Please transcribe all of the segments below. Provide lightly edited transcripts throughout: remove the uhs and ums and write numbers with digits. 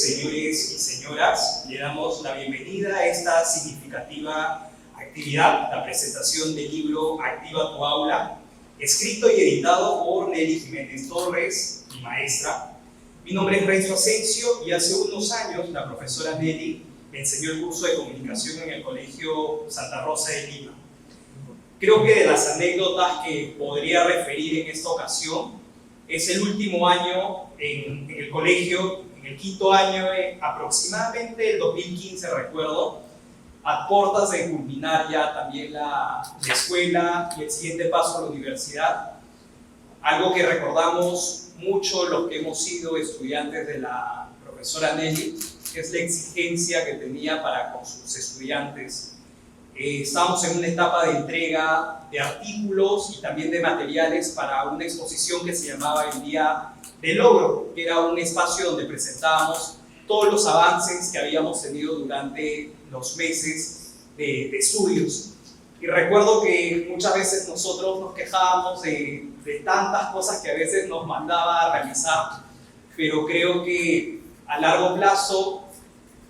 señores y señoras, le damos la bienvenida a esta significativa actividad, la presentación del libro Activa tu Aula, escrito y editado por Nelly Jiménez Torres, mi maestra. Mi nombre es Renzo Asensio y hace unos años la profesora Nelly me enseñó el curso de comunicación en el Colegio Santa Rosa de Lima. Creo que de las anécdotas que podría referir en esta ocasión es el último año en el colegio, en el quinto año, aproximadamente el 2015 recuerdo, a puertas de culminar ya también la escuela y el siguiente paso a la universidad. Algo que recordamos mucho los que hemos sido estudiantes de la profesora Nelly, que es la exigencia que tenía para con sus estudiantes. Estábamos en una etapa de entrega de artículos y también de materiales para una exposición que se llamaba el Día del Logro, que era un espacio donde presentábamos todos los avances que habíamos tenido durante los meses de estudios. Y recuerdo que muchas veces nosotros nos quejábamos de tantas cosas que a veces nos mandaba a realizar, pero creo que a largo plazo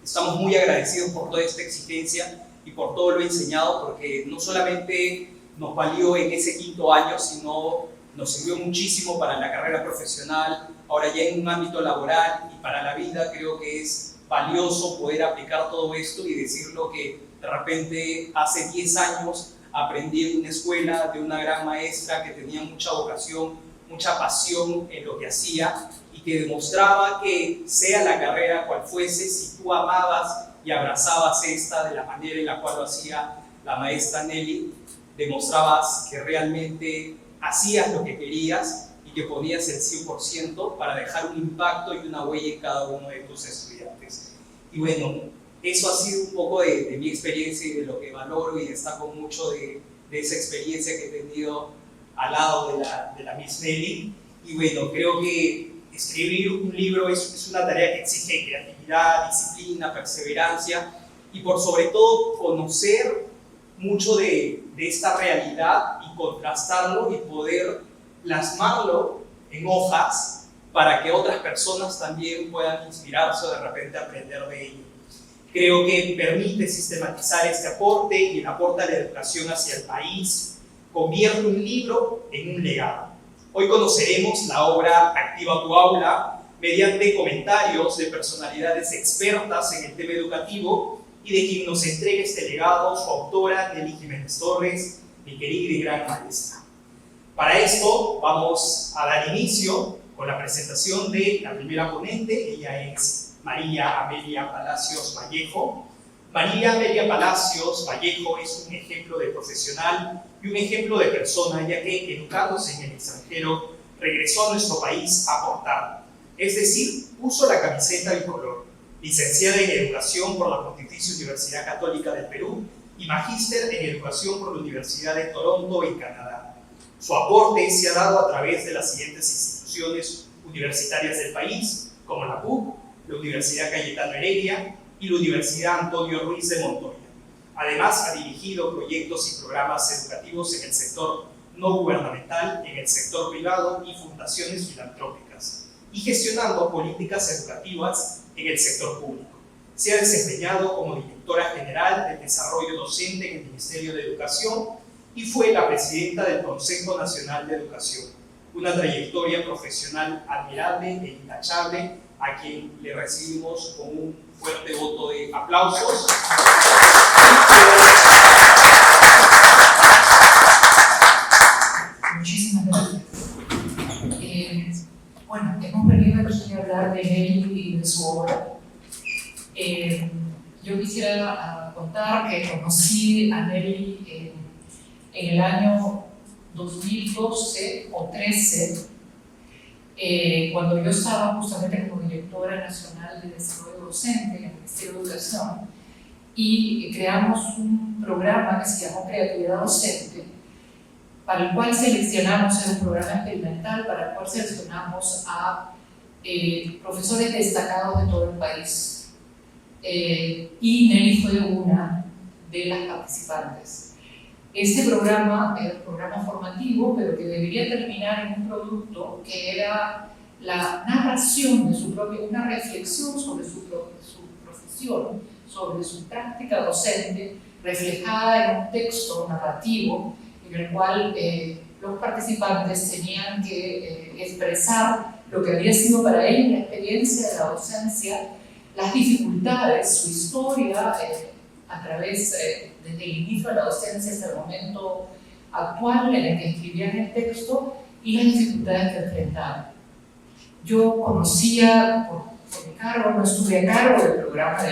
estamos muy agradecidos por toda esta exigencia y por todo lo enseñado, porque no solamente nos valió en ese quinto año, sino nos sirvió muchísimo para la carrera profesional, ahora ya en un ámbito laboral y para la vida. Creo que es valioso poder aplicar todo esto y decir lo que de repente hace 10 años aprendí en una escuela de una gran maestra que tenía mucha vocación, mucha pasión en lo que hacía y que demostraba que sea la carrera cual fuese, si tú amabas y abrazabas esta de la manera en la cual lo hacía la maestra Nelly, demostrabas que realmente hacías lo que querías y que ponías el 100% para dejar un impacto y una huella en cada uno de tus estudiantes. Y bueno, eso ha sido un poco de mi experiencia y de lo que valoro y destaco mucho de esa experiencia que he tenido al lado de la Miss Nelly. Y bueno, creo que escribir un libro es una tarea que exige creatividad, disciplina, perseverancia y por sobre todo conocer mucho de esta realidad y contrastarlo y poder plasmarlo en hojas para que otras personas también puedan inspirarse o de repente aprender de ello. Creo que permite sistematizar este aporte y el aporte a la educación hacia el país, convierte un libro en un legado. Hoy conoceremos la obra Activa tu Aula mediante comentarios de personalidades expertas en el tema educativo y de quien nos entrega este legado, su autora Nelly Jiménez Torres, mi querida y gran maestra. Para esto vamos a dar inicio con la presentación de la primera ponente. Ella es María Amelia Palacios Vallejo. María Amelia Palacios Vallejo es un ejemplo de profesional y un ejemplo de persona, ya que educándose en el extranjero regresó a nuestro país a aportar, es decir, puso la camiseta bicolor. Licenciada en Educación por la Pontificia Universidad Católica del Perú y magíster en Educación por la Universidad de Toronto en Canadá. Su aporte se ha dado a través de las siguientes instituciones universitarias del país, como la PUC, la Universidad Cayetano Heredia y la Universidad Antonio Ruiz de Montoya. Además, ha dirigido proyectos y programas educativos en el sector no gubernamental, en el sector privado y fundaciones filantrópicas, y gestionando políticas educativas en el sector público. Se ha desempeñado como directora general del desarrollo docente en el Ministerio de Educación y fue la presidenta del Consejo Nacional de Educación. Una trayectoria profesional admirable e intachable, a quien le recibimos con un fuerte voto de aplausos. Muchísimas gracias. Bueno, hemos venido aquí a hablar de Nelly y de su obra. Yo quisiera contar que conocí a Nelly en el año 2012 o 13, cuando yo estaba justamente como directora nacional de desarrollo docente en el Ministerio de Educación, y creamos un programa que se llamó Creatividad Docente, para el cual seleccionamos, era un programa experimental para el cual seleccionamos a profesores destacados de todo el país. Y Nelly fue una de las participantes. Este programa era un programa formativo, pero que debería terminar en un producto que era la narración de su propia, una reflexión sobre su profesión, sobre su práctica docente, reflejada en un texto narrativo en el cual los participantes tenían que expresar lo que había sido para ellos la experiencia de la docencia, las dificultades, su historia, a través, desde el inicio de la docencia hasta el momento actual en el que escribían el texto, y las dificultades que enfrentaban. Yo conocía, por mi cargo, no estuve a cargo del programa,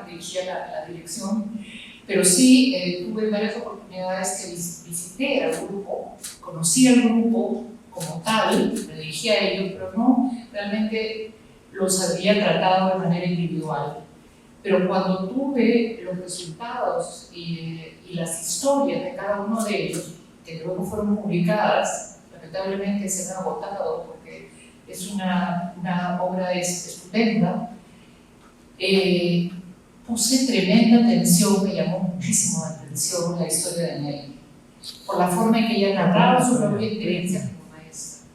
dirigía la dirección, pero sí tuve varias oportunidades que visité al grupo, conocí al grupo como tal, me dirigí a ellos, pero no realmente los había tratado de manera individual. Pero cuando tuve los resultados y las historias de cada uno de ellos, que luego fueron publicadas, lamentablemente se han agotado porque es una obra estupenda, puse tremenda atención, me llamó muchísimo la atención la historia de Nelly, por la forma en que ella narraba su propia experiencia como maestra.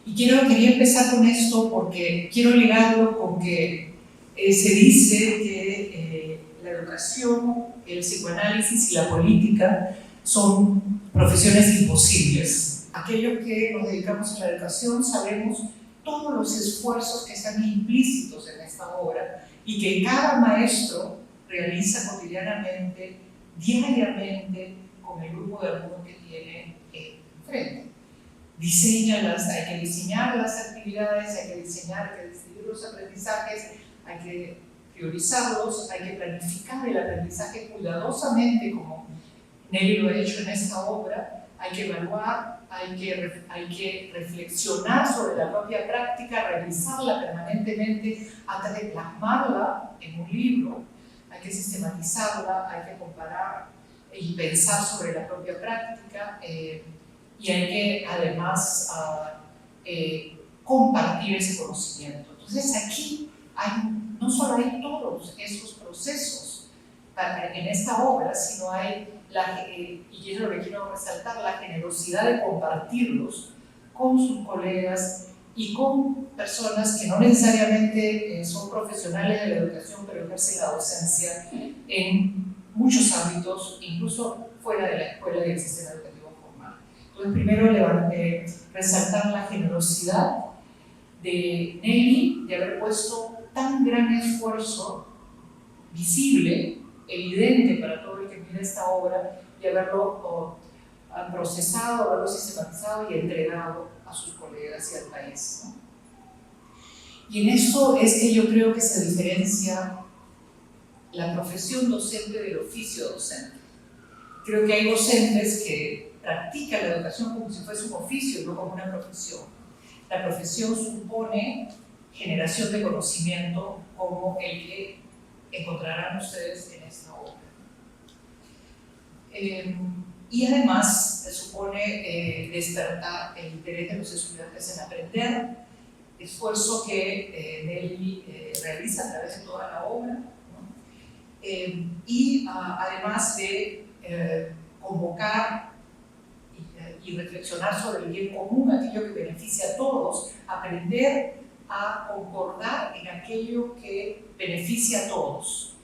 Y quería empezar con esto porque quiero ligarlo con que se dice que la educación, el psicoanálisis y la política son profesiones imposibles. Aquellos que nos dedicamos a la educación sabemos todos los esfuerzos que están implícitos en esta obra y que cada maestro realiza cotidianamente, diariamente, con el grupo de alumnos que tiene enfrente. Hay que diseñar las actividades, hay que decidir los aprendizajes, hay que priorizarlos, hay que planificar el aprendizaje cuidadosamente, como Nelly lo ha hecho en esta obra, hay que evaluar, hay que reflexionar sobre la propia práctica, revisarla permanentemente antes de plasmarla en un libro, hay que sistematizarla, hay que comparar y pensar sobre la propia práctica y hay que además compartir ese conocimiento. Entonces aquí no solo hay todos esos procesos en esta obra, sino hay, y es lo que quiero resaltar, la generosidad de compartirlos con sus colegas y con personas que no necesariamente son profesionales de la educación, pero ejercen la docencia en muchos ámbitos, incluso fuera de la escuela y del sistema educativo formal. Entonces, primero resaltar la generosidad de Nelly de haber puesto tan gran esfuerzo visible, evidente para todo el que mira esta obra, y haberlo procesado, haberlo sistematizado y entregado a sus colegas y al país, ¿no? Y en esto es que yo creo que se diferencia la profesión docente del oficio docente. Creo que hay docentes que practican la educación como si fuese un oficio, no como una profesión. La profesión supone generación de conocimiento como el que encontrarán ustedes en esta obra. Y además supone despertar el interés de los estudiantes en aprender, esfuerzo que Nelly realiza a través de toda la obra, ¿no? Y además de convocar y reflexionar sobre el bien común, aquello que beneficia a todos, aprender a concordar en aquello que beneficia a todos.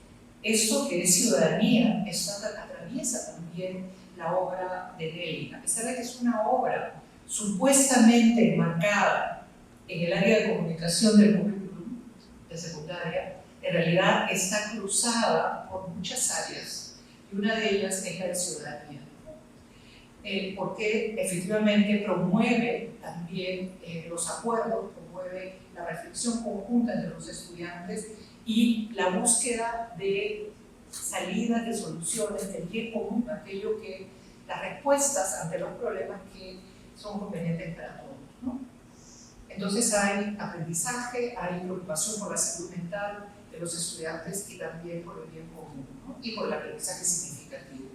Esto que es ciudadanía, esto atraviesa también la obra de Nelly, a pesar de que es una obra supuestamente enmarcada en el área de comunicación del currículum de secundaria, en realidad está cruzada por muchas áreas, y una de ellas es la de ciudadanía, porque efectivamente promueve también los acuerdos, promueve la reflexión conjunta entre los estudiantes y la búsqueda de salidas, de soluciones, del bien común, aquello que, las respuestas ante los problemas que son convenientes para todos, ¿no? Entonces hay aprendizaje, hay preocupación por la salud mental de los estudiantes y también por el bien común, ¿no? Y por el aprendizaje significativo.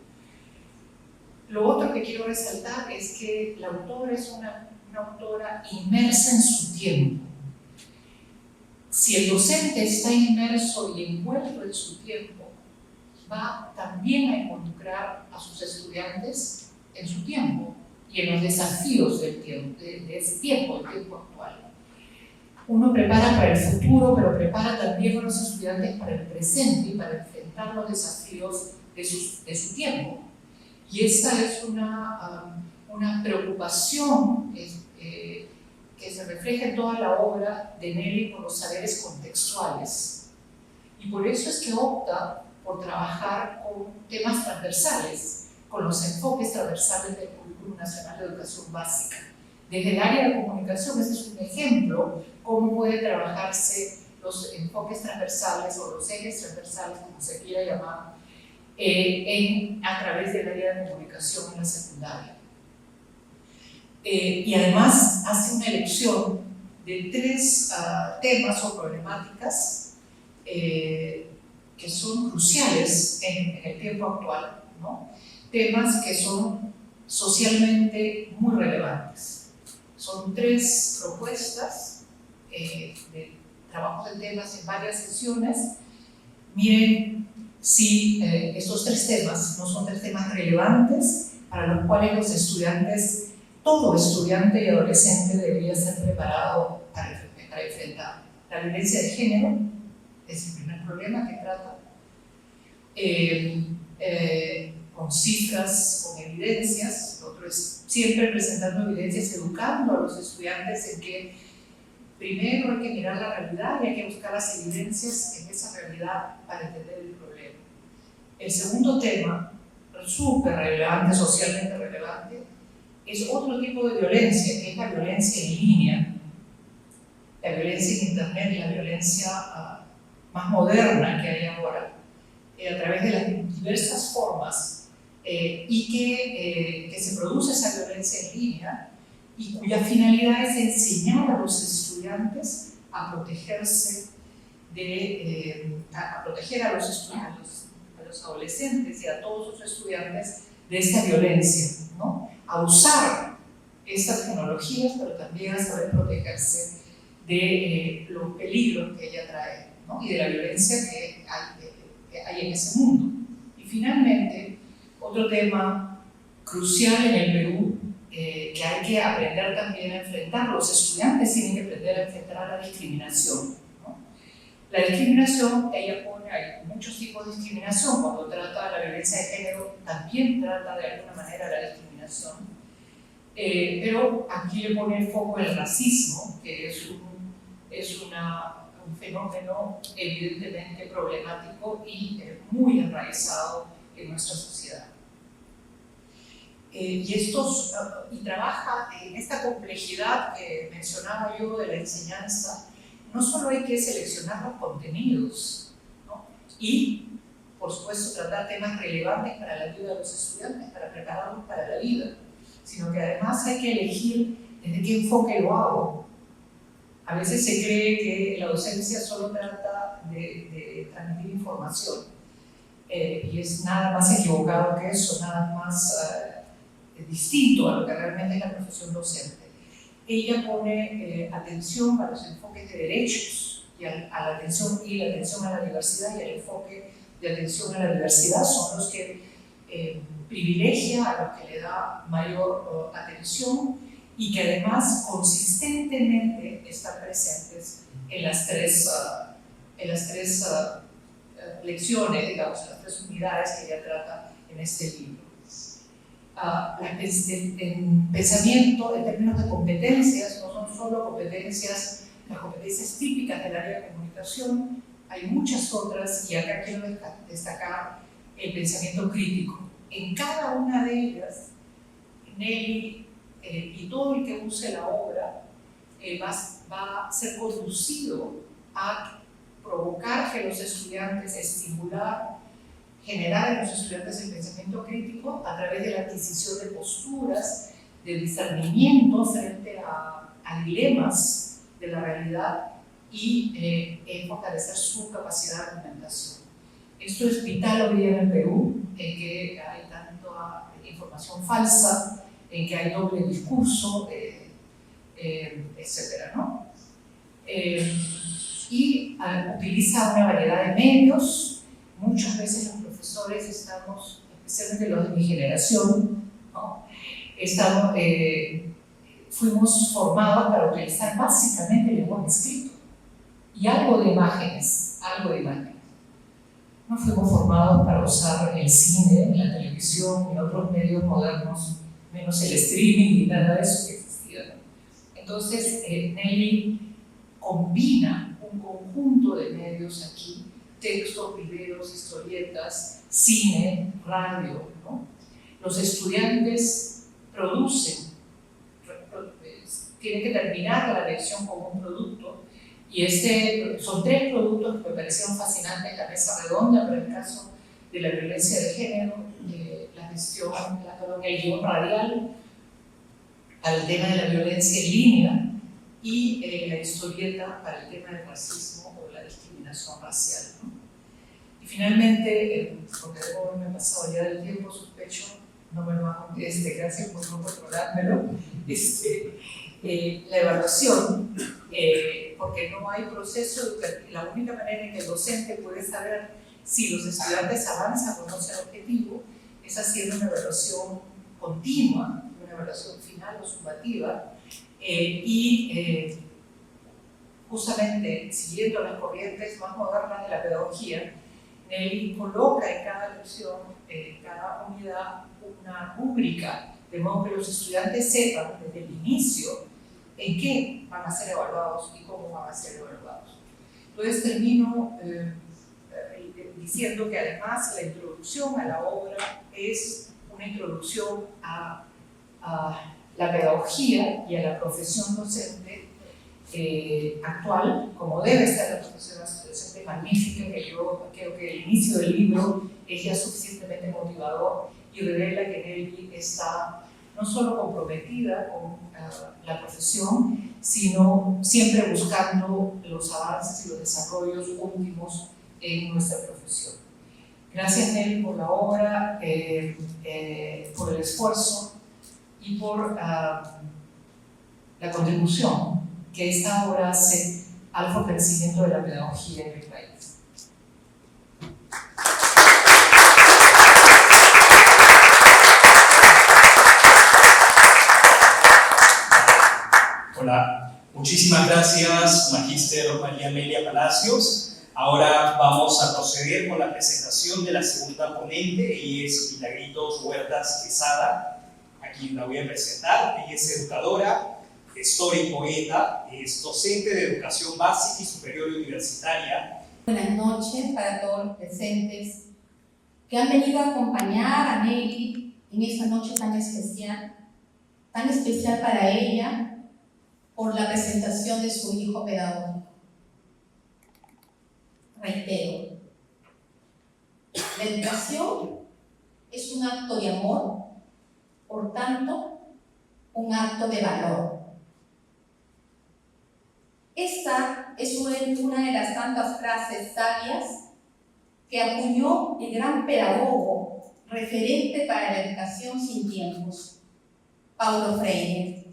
Lo otro que quiero resaltar es que la autora es una autora inmersa en su tiempo. Si el docente está inmerso y envuelto en su tiempo, va también a involucrar a sus estudiantes en su tiempo y en los desafíos del tiempo, de ese tiempo, del tiempo actual. Uno prepara para el futuro, pero prepara también a los estudiantes para el presente y para enfrentar los desafíos de su tiempo. Y esta es una preocupación que se refleja en toda la obra de Nelly por los saberes contextuales. Y por eso es que opta por trabajar con temas transversales, con los enfoques transversales del Currículum Nacional de Educación Básica. Desde el área de comunicación, ese es un ejemplo, cómo puede trabajarse los enfoques transversales o los ejes transversales, como se quiera llamar, a través del área de comunicación en la secundaria. Y además hace una elección de 3 temas o problemáticas que son cruciales en el tiempo actual, ¿no? Temas que son socialmente muy relevantes. Son 3 propuestas de trabajos de temas en varias sesiones. Miren si estos 3 temas no son 3 temas relevantes para los cuales los estudiantes, todo estudiante y adolescente debería ser preparado para enfrentar. La violencia de género es el primer problema que trata, con cifras, con evidencias. Lo otro es siempre presentando evidencias, educando a los estudiantes en que primero hay que mirar la realidad y hay que buscar las evidencias en esa realidad para entender el problema. El segundo tema, súper relevante, socialmente relevante, es otro tipo de violencia, que es la violencia en línea, la violencia en internet, la violencia más moderna que hay ahora, a través de las diversas formas, y que se produce esa violencia en línea y cuya finalidad es enseñar a los estudiantes a protegerse a proteger a los estudiantes, a los adolescentes y a todos los estudiantes de esta violencia, ¿no? A usar estas tecnologías, pero también a saber protegerse de los peligros que ella trae, ¿no? Y de la violencia que hay en ese mundo. Y finalmente, otro tema crucial en el Perú, que hay que aprender también a enfrentar, los estudiantes tienen que aprender a enfrentar a la discriminación, ¿no? La discriminación, ella pone, hay muchos tipos de discriminación. Cuando trata la violencia de género, también trata de alguna manera la discriminación, pero aquí le pone el foco en el racismo, que es un fenómeno evidentemente problemático y muy enraizado en nuestra sociedad. Y trabaja en esta complejidad que mencionaba yo de la enseñanza. No solo hay que seleccionar los contenidos, ¿no? Y, por supuesto, tratar temas relevantes para la vida de los estudiantes, para prepararlos para la vida, sino que además hay que elegir desde qué enfoque lo hago. A veces se cree que la docencia solo trata de transmitir información, y es nada más equivocado que eso, nada más distinto a lo que realmente es la profesión docente. Ella pone atención a los enfoques de derechos y a la atención a la diversidad, y el enfoque de atención a la diversidad son los que privilegia, a los que le da mayor atención, y que además consistentemente están presentes en las tres lecciones, digamos, en las 3 unidades que ella trata en este libro. En pensamiento, en términos de competencias, no son solo competencias, las competencias típicas del área de comunicación, hay muchas otras, y acá quiero destacar el pensamiento crítico. En cada una de ellas, Nelly y todo el que use la obra va a ser conducido a provocar que los estudiantes, estimular, generar en los estudiantes el pensamiento crítico a través de la adquisición de posturas, de discernimiento frente a dilemas de la realidad, y fortalecer su capacidad de argumentación. Esto es vital hoy día en el Perú, en que hay tanta información falsa, en que hay doble discurso, etcétera, ¿no? Y utiliza una variedad de medios. Muchas veces los profesores estamos, especialmente los de mi generación, ¿no? fuimos formados para utilizar básicamente el lenguaje escrito y algo de imágenes. No fuimos formados para usar el cine, la televisión y otros medios modernos, menos el streaming y nada de eso que existía. Entonces, Nelly combina un conjunto de medios aquí, textos, videos, historietas, cine, radio, ¿no? Los estudiantes producen, tienen que terminar la lección con un producto, y son 3 productos que me parecieron fascinantes: la mesa redonda para el caso de la violencia de género, la gestión, el guión radial al tema de la violencia en línea, y la historieta para el tema del racismo o la discriminación racial, ¿no? Y finalmente, porque debo haberme pasado ya del tiempo, sospecho, no me lo hago, gracias por no controlármelo, la evaluación, porque no hay proceso educativo. La única manera en que el docente puede saber si los estudiantes avanzan o no hacia el objetivo es haciendo una evaluación continua, una evaluación final o sumativa, justamente siguiendo las corrientes más modernas de la pedagogía, Nelly coloca en cada lección, en cada unidad, una rúbrica, de modo que los estudiantes sepan desde el inicio en qué van a ser evaluados y cómo van a ser evaluados. Entonces termino diciendo que además la introducción a la obra es una introducción a la pedagogía y a la profesión docente actual, como debe ser la profesión docente magnífica, que yo creo que el inicio del libro es ya suficientemente motivador y revela que Nelly está no solo comprometida con la profesión, sino siempre buscando los avances y los desarrollos últimos en nuestra profesión. Gracias, Nelly, por la obra, por el esfuerzo y por la contribución que esta obra hace al fortalecimiento de la pedagogía en el país. Hola, muchísimas gracias, Magíster María Amelia Palacios. Ahora vamos a proceder con la presentación de la segunda ponente. Ella es Milagritos Huertas Quesada, a quien la voy a presentar. Ella es educadora, gestora y poeta, es docente de educación básica y superior y universitaria. Buenas noches para todos los presentes que han venido a acompañar a Nelly en esta noche tan especial para ella, por la presentación de su hijo pedagógico. Reitero, la educación es un acto de amor, por tanto, un acto de valor. Esta es una de las tantas frases sabias que acuñó el gran pedagogo, referente para la educación sin tiempos, Paulo Freire.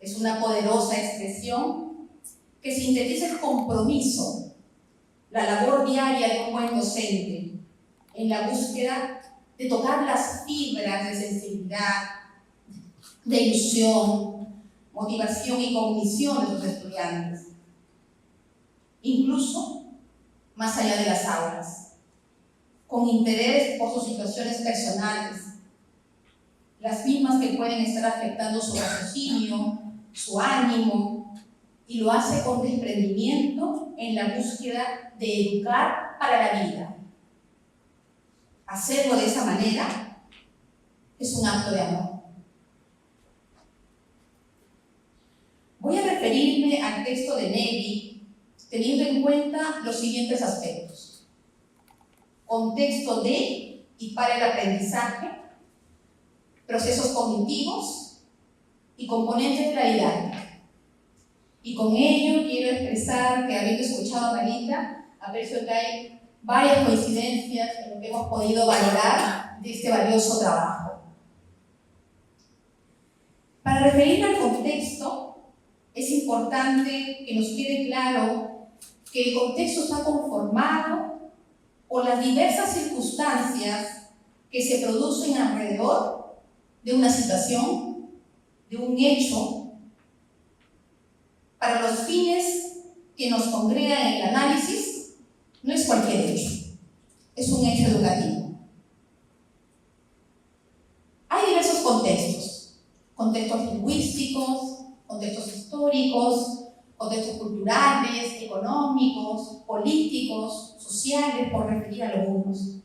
Es una poderosa expresión que sintetiza el compromiso, la labor diaria de un buen docente en la búsqueda de tocar las fibras de sensibilidad, de ilusión, motivación y cognición de sus estudiantes, incluso más allá de las aulas, con interés por sus situaciones personales, las mismas que pueden estar afectando su raciocinio, su ánimo, y lo hace con desprendimiento en la búsqueda de educar para la vida. Hacerlo de esa manera es un acto de amor. Voy a referirme al texto de Nelly teniendo en cuenta los siguientes aspectos: contexto de y para el aprendizaje, procesos cognitivos y componentes de la didáctica. Y con ello quiero expresar que, habiendo escuchado a Marita, aprecio que hay varias coincidencias en lo que hemos podido valorar de este valioso trabajo. Para referirme al contexto, es importante que nos quede claro que el contexto está conformado por las diversas circunstancias que se producen alrededor de una situación, de un hecho, para los fines que nos congregan en el análisis, no es cualquier hecho, es un hecho educativo. Hay diversos contextos, contextos lingüísticos, contextos históricos, contextos culturales, económicos, políticos, sociales, por referir a algunos.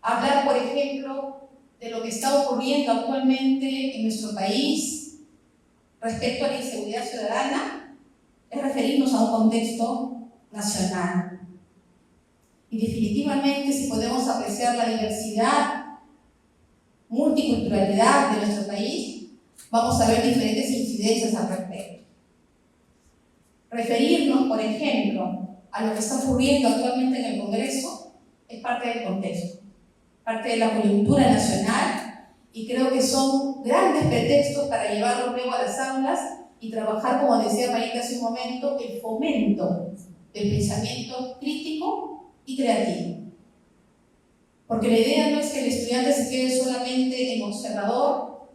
Hablar, por ejemplo, de lo que está ocurriendo actualmente en nuestro país respecto a la inseguridad ciudadana es referirnos a un contexto nacional. Y definitivamente, si podemos apreciar la diversidad, multiculturalidad de nuestro país, vamos a ver diferentes incidencias al respecto. Referirnos, por ejemplo, a lo que está ocurriendo actualmente en el Congreso es parte del contexto, parte de la coyuntura nacional, y creo que son grandes pretextos para llevarlo luego a las aulas y trabajar, como decía Marita hace un momento, el fomento del pensamiento crítico y creativo. Porque la idea no es que el estudiante se quede solamente en observador,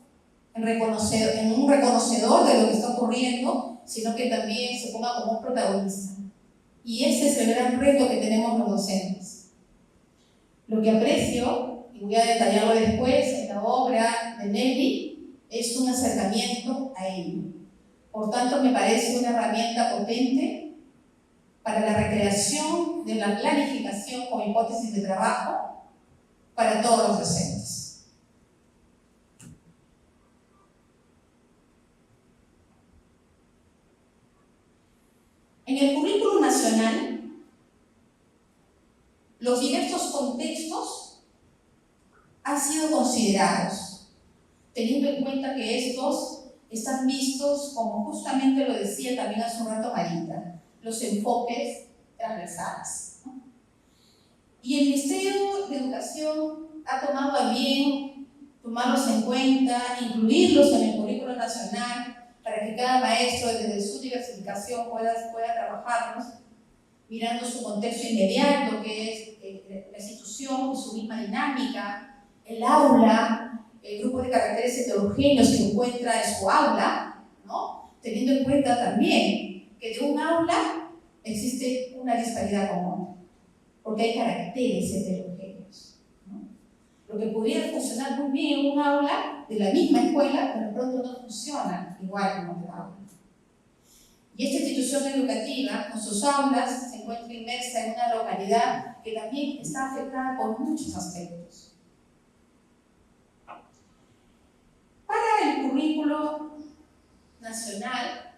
en un reconocedor de lo que está ocurriendo, sino que también se ponga como un protagonista. Y ese es el gran reto que tenemos los docentes. Lo que aprecio, y voy a detallarlo después en la obra de Nelly, es un acercamiento a ello. Por tanto, me parece una herramienta potente para la recreación de la planificación como hipótesis de trabajo para todos los docentes. En el currículum nacional, los diversos contextos han sido considerados, teniendo en cuenta que estos están vistos, como justamente lo decía también hace un rato Marita, los enfoques transversales, ¿no? Y el Ministerio de Educación ha tomado a bien tomarlos en cuenta, incluirlos en el currículo nacional, para que cada maestro desde su diversificación pueda trabajarlos, mirando su contexto inmediato, que es la institución y su misma dinámica, el aula, el grupo de caracteres heterogéneos que encuentra en su aula, ¿no? Teniendo en cuenta también que de un aula existe una disparidad común, porque hay caracteres heterogéneos, ¿no? Lo que pudiera funcionar muy bien en un aula de la misma escuela, pero de pronto no funciona igual en otra aula. Y esta institución educativa, con sus aulas, se encuentra inmersa en una localidad que también está afectada por muchos aspectos. Para el currículo nacional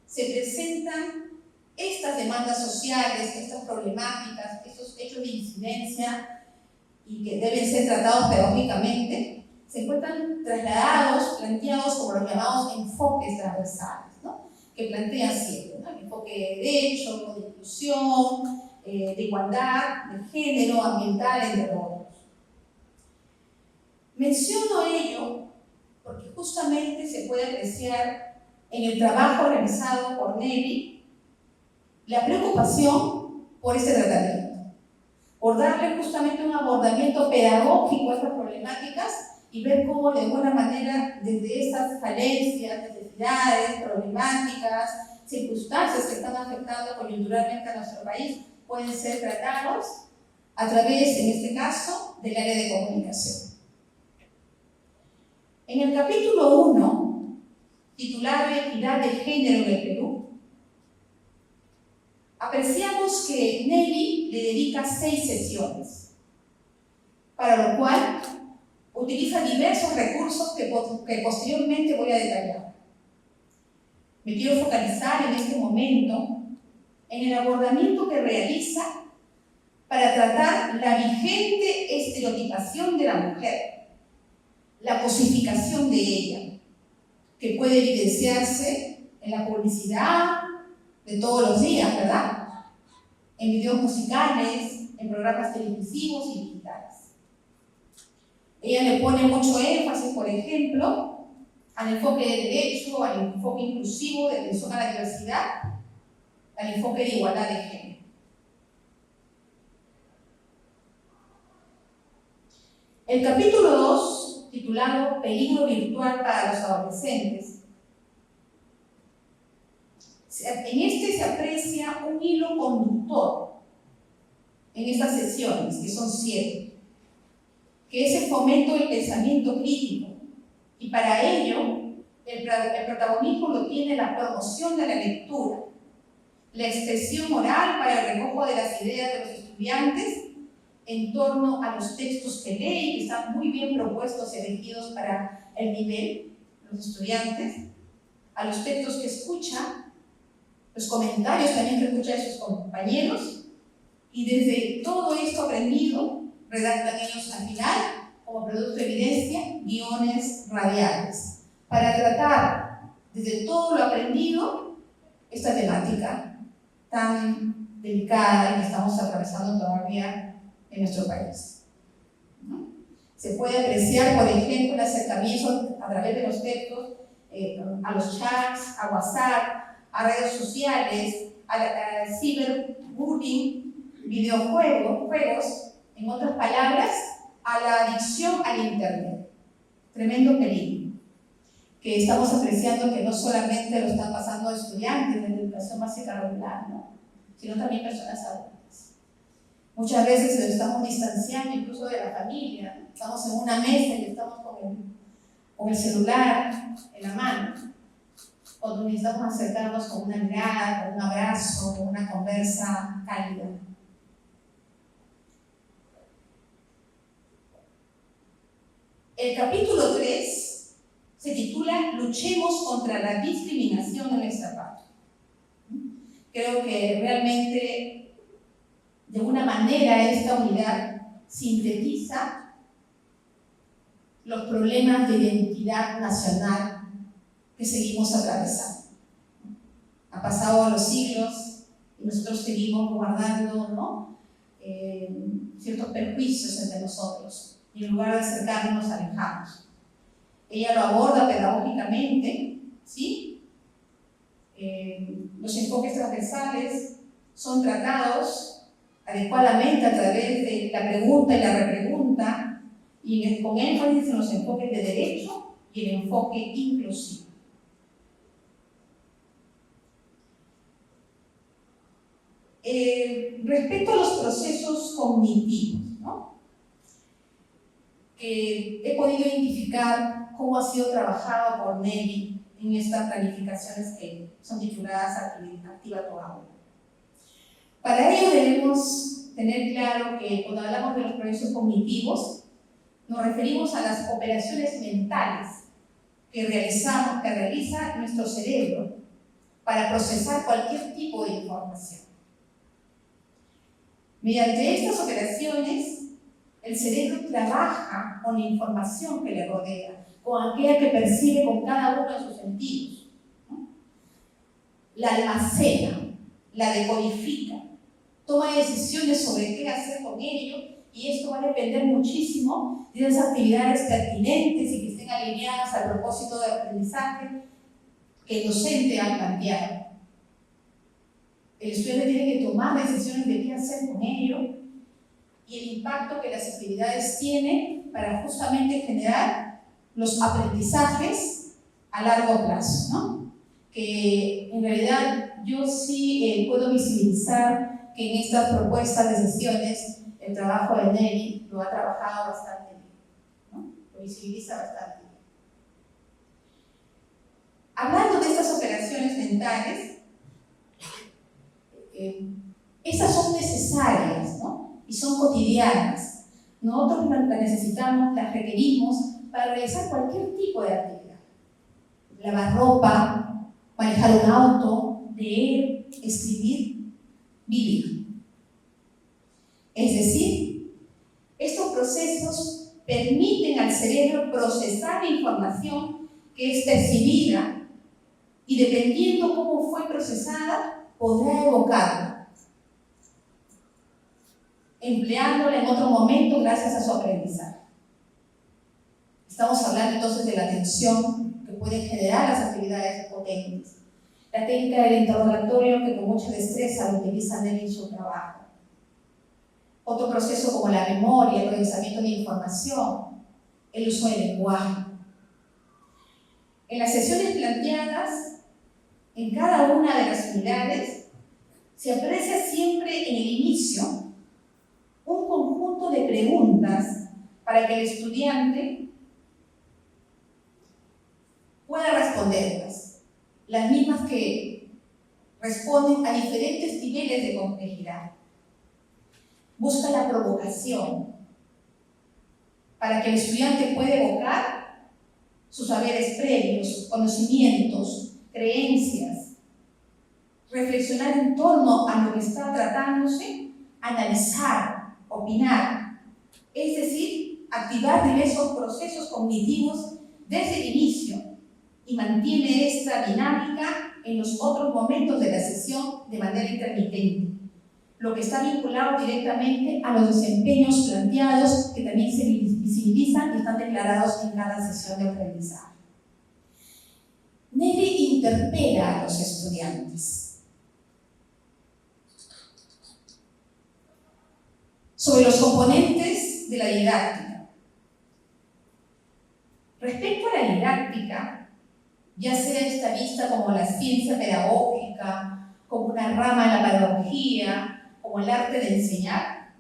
se presentan estas demandas sociales, estas problemáticas, estos hechos de incidencia y que deben ser tratados pedagógicamente, se encuentran trasladados, planteados como los llamados enfoques transversales, ¿no? Que plantean siempre, ¿no? El enfoque de derecho, de inclusión, de igualdad, de género, ambiental, entre otros. Menciono ello porque justamente se puede apreciar en el trabajo realizado por Nelly la preocupación por este tratamiento, por darle justamente un abordamiento pedagógico a estas problemáticas y ver cómo de alguna manera desde estas falencias, necesidades, problemáticas, circunstancias que están afectando coyunturalmente a nuestro país pueden ser tratados a través, en este caso, del área de comunicación. En el capítulo 1, titulado Equidad de Género en el Perú, apreciamos que Nelly le dedica 6 sesiones, para lo cual utiliza diversos recursos que posteriormente voy a detallar. Me quiero focalizar en este momento en el abordamiento que realiza para tratar la vigente estereotipación de la mujer, la cosificación de ella, que puede evidenciarse en la publicidad de todos los días, ¿verdad? En videos musicales, en programas televisivos y digitales. Ella le pone mucho énfasis, por ejemplo, al enfoque de derecho, al enfoque inclusivo de atención a la diversidad, al enfoque de igualdad de género. El capítulo 2, titulado Peligro virtual para los adolescentes. En este se aprecia un hilo conductor en estas sesiones, que son 7, que es el fomento del pensamiento crítico, y para ello el protagonismo lo tiene la promoción de la lectura, la expresión oral para el recojo de las ideas de los estudiantes en torno a los textos que leen, que están muy bien propuestos y elegidos para el nivel de los estudiantes, a los textos que escuchan, los comentarios también que escuchan de sus compañeros, y desde todo esto aprendido, redactan ellos al final, como producto de evidencia, guiones radiales, para tratar desde todo lo aprendido esta temática tan delicada y que estamos atravesando todavía en nuestro país, ¿no? Se puede apreciar, por ejemplo, el acercamiento a través de los textos a los chats, a WhatsApp, a redes sociales, a ciberbullying, videojuegos, en otras palabras, a la adicción al Internet. Tremendo peligro, que estamos apreciando que no solamente lo están pasando estudiantes de la educación básica regular, ¿no?, sino también personas adultas. Muchas veces nos estamos distanciando incluso de la familia, ¿no? Estamos en una mesa y estamos con el celular en la mano, cuando necesitamos acercarnos con una mirada, con un abrazo, con una conversa cálida. El capítulo 3 se titula Luchemos contra la discriminación en nuestra patria. Creo que realmente, de una manera, esta unidad sintetiza los problemas de identidad nacional que seguimos atravesando. Han pasado los siglos y nosotros seguimos guardando, ¿no?, ciertos perjuicios entre nosotros, y en lugar de acercarnos nos alejamos. Ella lo aborda pedagógicamente, ¿sí? Los enfoques transversales son tratados adecuadamente a través de la pregunta y la repregunta, y con énfasis en los enfoques de derecho y el enfoque inclusivo. Respecto a los procesos cognitivos, ¿no?, que he podido identificar cómo ha sido trabajado por Nelly en estas planificaciones que son tituladas Activa tu Aula. Para ello debemos tener claro que cuando hablamos de los procesos cognitivos, nos referimos a las operaciones mentales que realiza nuestro cerebro para procesar cualquier tipo de información. Mediante estas operaciones, el cerebro trabaja con la información que le rodea, con aquella que percibe con cada uno de sus sentidos, ¿no? La almacena, la decodifica, toma decisiones sobre qué hacer con ello, y esto va a depender muchísimo de esas actividades pertinentes y que estén alineadas al propósito de aprendizaje que el docente ha planteado. El estudiante tiene que tomar decisiones de qué hacer con ello y el impacto que las actividades tienen para justamente generar los aprendizajes a largo plazo, ¿no? Que en realidad yo sí puedo visibilizar que en estas propuestas de sesiones el trabajo de Nelly lo ha trabajado bastante bien, ¿no? Lo visibiliza bastante bien. Hablando de estas operaciones mentales, estas son necesarias, ¿no?, y son cotidianas. Nosotros las necesitamos, las requerimos para realizar cualquier tipo de actividad. Lavar ropa, manejar un auto, leer, escribir, vivir. Es decir, estos procesos permiten al cerebro procesar la información que es percibida y, dependiendo cómo fue procesada, podrá evocarla, empleándola en otro momento gracias a su aprendizaje. Estamos hablando entonces de la atención que pueden generar las actividades potentes, la técnica del interrogatorio que con mucha destreza lo utiliza Nelly en su trabajo. Otro proceso como la memoria, el procesamiento de información, el uso del lenguaje. En las sesiones planteadas, en cada una de las unidades, se aprecia siempre en el inicio un conjunto de preguntas para que el estudiante pueda responderlas, las mismas que responden a diferentes niveles de complejidad. Busca la provocación para que el estudiante pueda evocar sus saberes previos, conocimientos, creencias, reflexionar en torno a lo que está tratándose, analizar, opinar, es decir, activar diversos procesos cognitivos desde el inicio y mantiene esta dinámica en los otros momentos de la sesión de manera intermitente, lo que está vinculado directamente a los desempeños planteados que también se visibilizan y están declarados en cada sesión de aprendizaje. Nelly interpela a los estudiantes sobre los componentes de la didáctica. Respecto a la didáctica, ya sea esta vista como la ciencia pedagógica, como una rama de la pedagogía, como el arte de enseñar,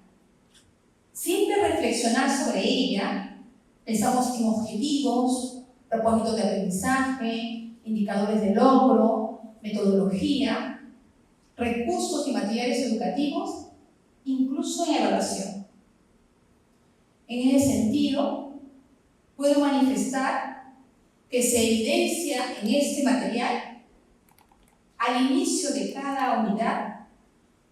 siempre reflexionar sobre ella, pensamos en objetivos, propósitos de aprendizaje, indicadores de logro, metodología, recursos y materiales educativos, incluso en evaluación. En ese sentido, puedo manifestar que se evidencia en este material, al inicio de cada unidad,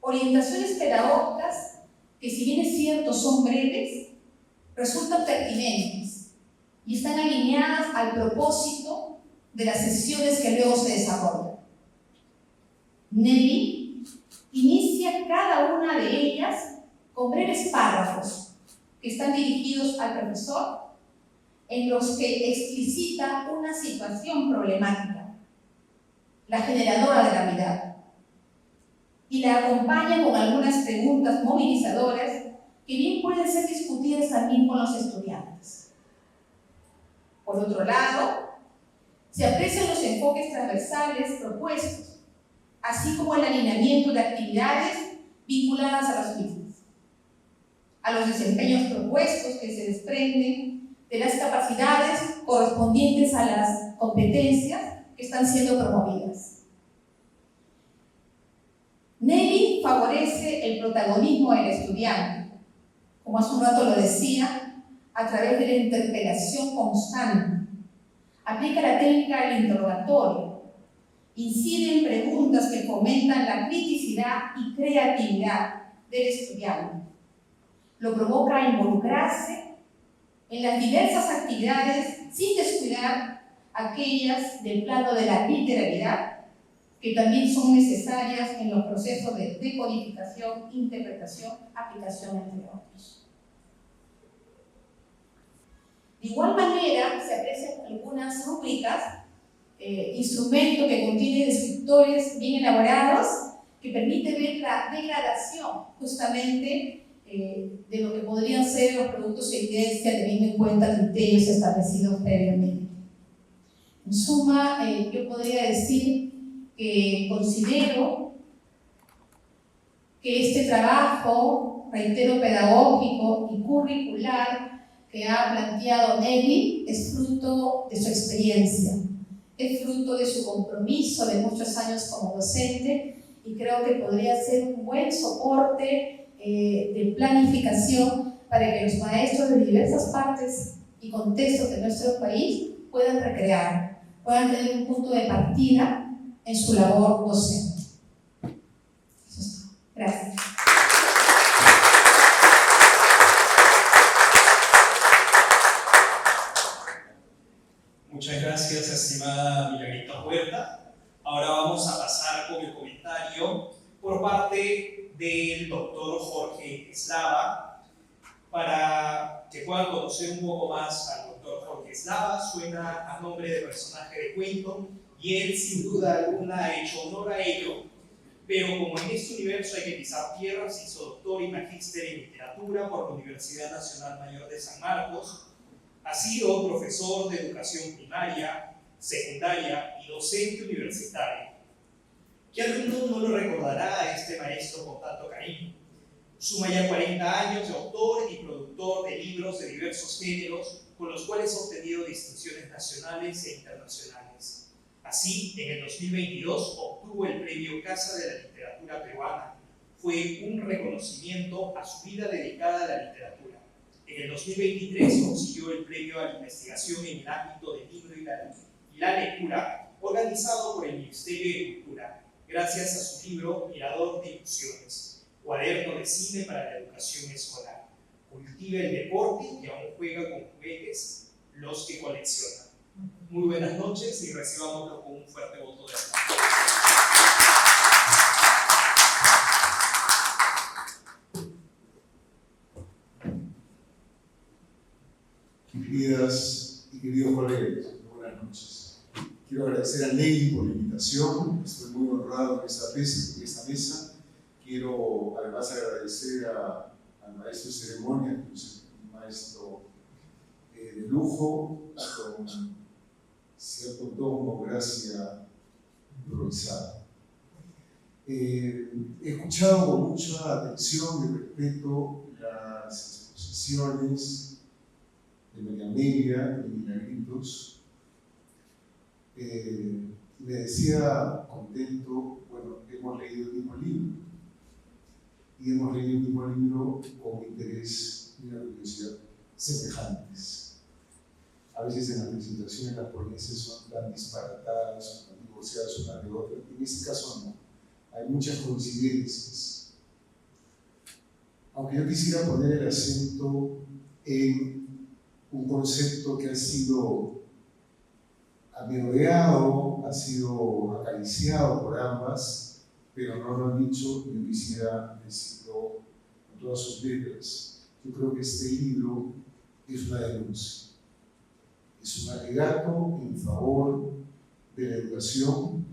orientaciones pedagógicas que, si bien es cierto son breves, resultan pertinentes y están alineadas al propósito de las sesiones que luego se desarrollan. Nelly inicia cada una de ellas con breves párrafos que están dirigidos al profesor, en los que explicita una situación problemática, la generadora de la mirada, y la acompaña con algunas preguntas movilizadoras que bien pueden ser discutidas también con los estudiantes. Por otro lado, se aprecian los enfoques transversales propuestos, así como el alineamiento de actividades vinculadas a las mismas, a los desempeños propuestos que se desprenden de las capacidades correspondientes a las competencias que están siendo promovidas. Nelly favorece el protagonismo del estudiante, como hace un rato lo decía, a través de la interpelación constante. Aplica la técnica del interrogatorio, incide en preguntas que fomentan la criticidad y creatividad del estudiante. Lo provoca a involucrarse en las diversas actividades sin descuidar aquellas del plano de la literalidad, que también son necesarias en los procesos de decodificación, interpretación, aplicación, entre otros. De igual manera, se aprecian algunas rúbricas, instrumentos que contienen descriptores bien elaborados, que permiten ver la degradación justamente de lo que podrían ser los productos de evidencia, teniendo en cuenta criterios establecidos previamente. En suma, yo podría decir que considero que este trabajo, reitero, pedagógico y curricular que ha planteado Nelly es fruto de su experiencia, es fruto de su compromiso de muchos años como docente, y creo que podría ser un buen soporte de planificación para que los maestros de diversas partes y contextos de nuestro país puedan recrear, puedan tener un punto de partida en su labor docente. Eso es todo. Gracias. Muchas gracias, estimada Milagrita Huerta. Ahora vamos a pasar con el comentario por parte del doctor Jorge Eslava, para que puedan conocer un poco más al doctor Jorge Eslava. Suena a nombre de personaje de cuento, y él sin duda alguna ha hecho honor a ello, pero como en este universo hay que pisar tierra, se hizo doctor y magíster en literatura por la Universidad Nacional Mayor de San Marcos, Ha sido profesor de educación primaria, secundaria y docente universitario. ¿Qué alumno no lo recordará a este maestro con tanto cariño? Suma ya 40 años de autor y productor de libros de diversos géneros, con los cuales ha obtenido distinciones nacionales e internacionales. Así, en el 2022 obtuvo el Premio Casa de la Literatura Peruana. Fue un reconocimiento a su vida dedicada a la literatura. En el 2023 consiguió el Premio a la Investigación en el ámbito del libro y la lectura, organizado por el Ministerio de Cultura, gracias a su libro Mirador de Ilusiones, cuaderno de cine para la educación escolar. Cultiva el deporte y aún juega con juguetes, los que colecciona. Muy buenas noches y recibámoslo con un fuerte voto de aplauso. Queridas y queridos colegas, buenas noches. Quiero agradecer a Nelly por la invitación. Estoy muy honrado en esta mesa. Quiero además agradecer al maestro de ceremonia, que es un maestro de lujo, con cierto tono, gracia improvisada. He escuchado con mucha atención y respeto las exposiciones de María Amelia, de Milagritos. Me decía contento, bueno, hemos leído el mismo libro y hemos leído el mismo libro con interés y una curiosidad semejantes. A veces en las presentaciones las ponencias son tan disparatadas, son tan divorciadas una de otra. En este caso no, hay muchas coincidencias. Aunque yo quisiera poner el acento en un concepto que ha sido amenorreado, ha sido acariciado por ambas, pero no lo han dicho. Yo quisiera decirlo con todas sus letras. Yo creo que este libro es una denuncia, es un alegato en favor de la educación,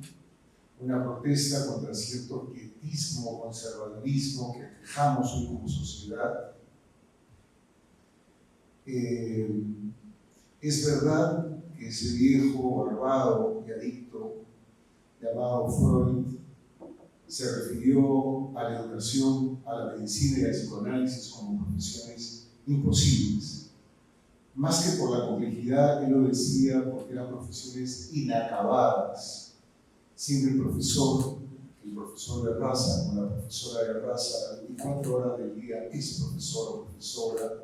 una protesta contra cierto quietismo, conservadurismo que aquejamos hoy como sociedad. Es verdad que ese viejo, barbado y adicto llamado Freud se refirió a la educación, a la medicina y al psicoanálisis como profesiones imposibles. Más que por la complejidad, él lo decía porque eran profesiones inacabadas. Siempre el profesor de raza, o la profesora de raza, las 24 horas del día es profesor o profesora.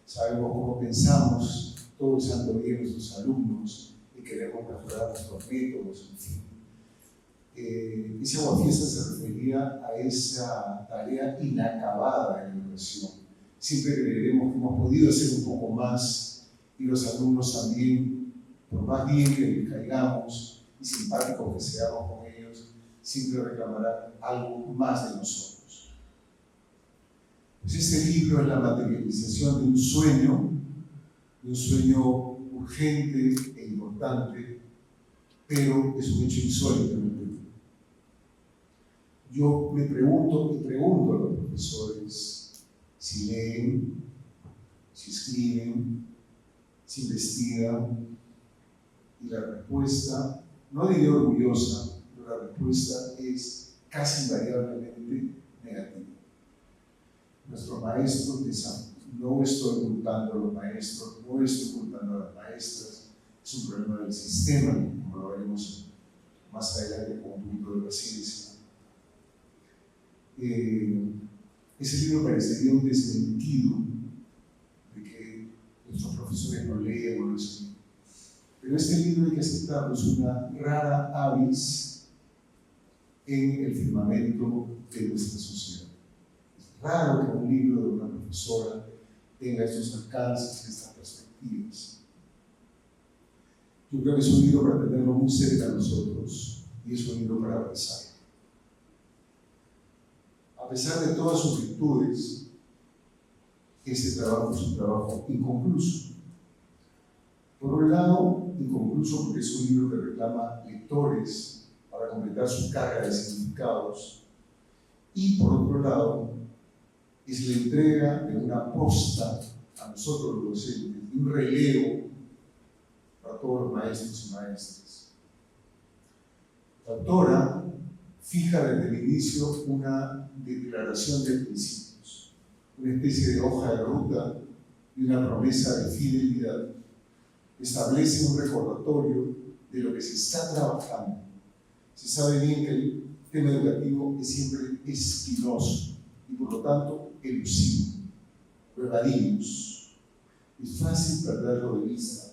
Sabemos cómo pensamos todo el santo día nuestros alumnos y queremos mejorar nuestros métodos, en fin. Ese aguafiestas se refería a esa tarea inacabada en la educación. Siempre creeremos que hemos podido hacer un poco más y los alumnos también, por más bien que les caigamos y simpáticos que seamos con ellos, siempre reclamarán algo más de nosotros. Pues este libro es la materialización de un sueño urgente e importante, pero es un hecho insólito en el Perú. Yo me pregunto y pregunto a los profesores si leen, si escriben, si investigan, y la respuesta, no diré orgullosa, pero la respuesta es casi invariablemente negativa. Nuestros maestros no estoy culpando a los maestros, no estoy culpando a las maestras, es un problema del sistema, como lo veremos más adelante con un poquito de paciencia. Ese libro parecería un desmentido de que nuestros profesores no leen o no escriben. Pero este libro hay que aceptarlo, es una rara avis en el firmamento de nuestra sociedad. Es raro que un libro de una profesora tenga estos alcances y estas perspectivas. Yo creo que es un libro para tenerlo muy cerca de nosotros y es un libro para abrazar. A pesar de todas sus virtudes, este trabajo es un trabajo inconcluso. Por un lado, inconcluso porque es un libro que reclama lectores para completar su carga de significados, y por otro lado, es la entrega de una posta a nosotros los docentes y un relevo para todos los maestros y maestras. La autora fija desde el inicio una declaración de principios, una especie de hoja de ruta y una promesa de fidelidad. Establece un recordatorio de lo que se está trabajando. Se sabe bien que el tema educativo es siempre espinoso y por lo tanto elusivo. Lo evadimos. Es fácil perderlo de vista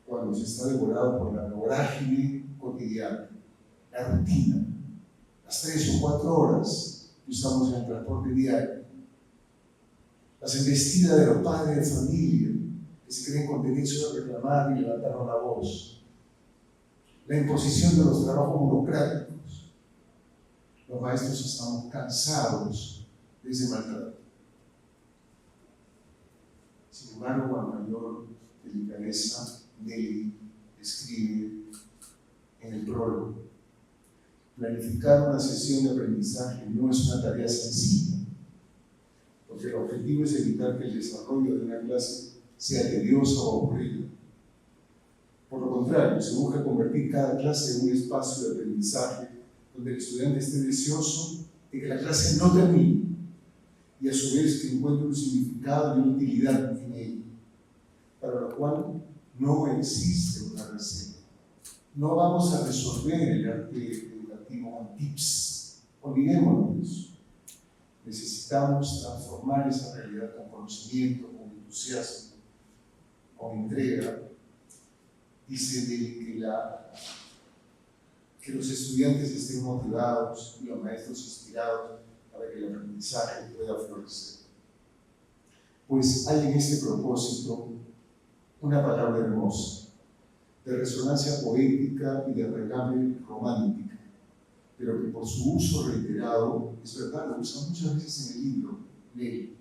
cuando se está devorado por la vorágine cotidiana, la rutina, las 3 o 4 horas que usamos en el transporte diario, las embestidas de los padres de familia que se creen con derecho de reclamar y levantar la voz, la imposición de los trabajos burocráticos. Los maestros estamos cansados de ese maltrato. Sin embargo, con mayor delicadeza, Nelly escribe en el prólogo: planificar una sesión de aprendizaje no es una tarea sencilla, porque el objetivo es evitar que el desarrollo de una clase sea tediosa o aburrida. Por lo contrario, se busca convertir cada clase en un espacio de aprendizaje donde el estudiante esté deseoso de que la clase no termine y a su vez que encuentre un significado y una utilidad en ella, para lo cual no existe una receta. No vamos a resolver el arte educativo con tips, olvidémonos de eso. Necesitamos transformar esa realidad con conocimiento, con entusiasmo, con entrega. Dice que los estudiantes estén motivados y los maestros inspirados para que el aprendizaje pueda florecer. Pues hay en este propósito una palabra hermosa, de resonancia poética y de regame romántica, pero que por su uso reiterado, es verdad, lo usa muchas veces en el libro, Nelly.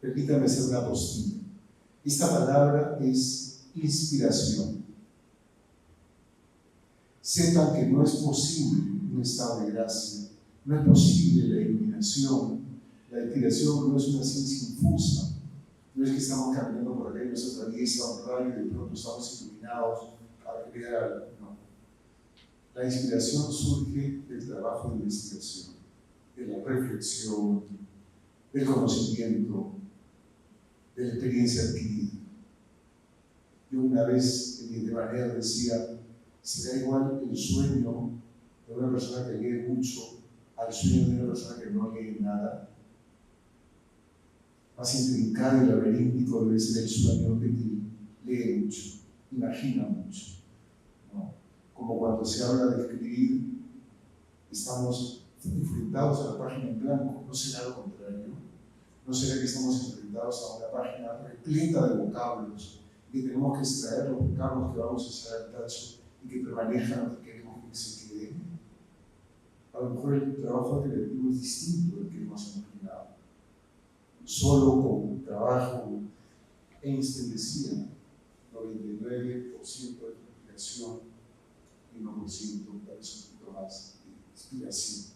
Permítame hacer una postilla. Esta palabra es inspiración. Sepan que no es posible un estado de gracia, no es posible la iluminación, la inspiración no es una ciencia infusa. No es que estamos caminando por acá y nos atraviesa un rayo y de pronto estamos iluminados para crear algo. No. La inspiración surge del trabajo de investigación, de la reflexión, del conocimiento, de la experiencia adquirida. Yo una vez en mi devaneo decía: será igual el sueño de una persona que lee mucho al sueño de una persona que no lee nada. Más intrincado y laberíntico debe ser el sueño de quien lee mucho, imagina mucho, ¿no? Como cuando se habla de escribir, estamos enfrentados a la página en blanco. ¿No será lo contrario? ¿No será que estamos enfrentados a una página repleta de vocablos y que tenemos que extraer los vocablos que vamos a hacer al tacho y que permanezcan los que queremos que se queden? A lo mejor el trabajo creativo es distinto del que hemos imaginado. Solo con trabajo, Einstein decía, 99% de transpiración y 1% tal vez un poquito más de inspiración.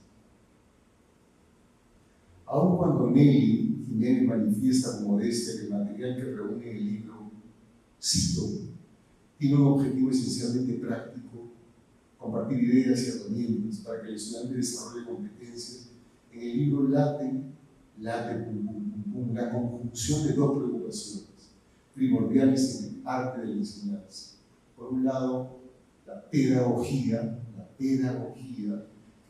Aun cuando Nelly Jiménez manifiesta con modestia que el material que reúne el libro, cito, tiene un objetivo esencialmente práctico: compartir ideas y herramientas para que el estudiante desarrolle competencias, en el libro late la conjunción de dos preocupaciones primordiales en el arte de la enseñanza. Por un lado, la pedagogía, que es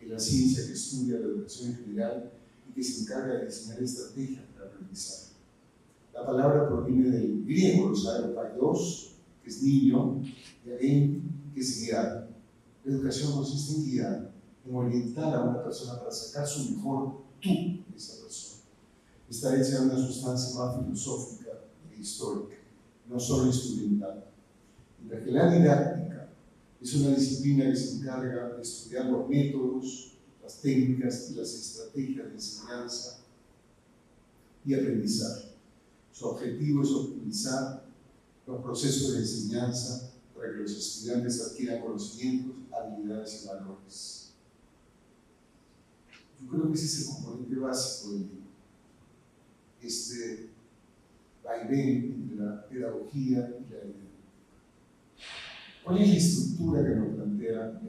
la ciencia que estudia la educación en general y que se encarga de diseñar estrategias para el aprendizaje. La palabra proviene del griego, lo sabe, paidos, que es niño, y agen, que es guiar. La educación consiste en guiar, en orientar a una persona para sacar su mejor tú de esa persona. Está hecha una sustancia más filosófica e histórica, no solo instrumental. Mientras que la didáctica es una disciplina que se encarga de estudiar los métodos, las técnicas y las estrategias de enseñanza y aprendizaje. Su objetivo es optimizar los procesos de enseñanza para que los estudiantes adquieran conocimientos, habilidades y valores. Yo creo que ese es el componente básico del libro. vaivén entre la pedagogía y la idea. ¿Cuál es la estructura que nos plantea?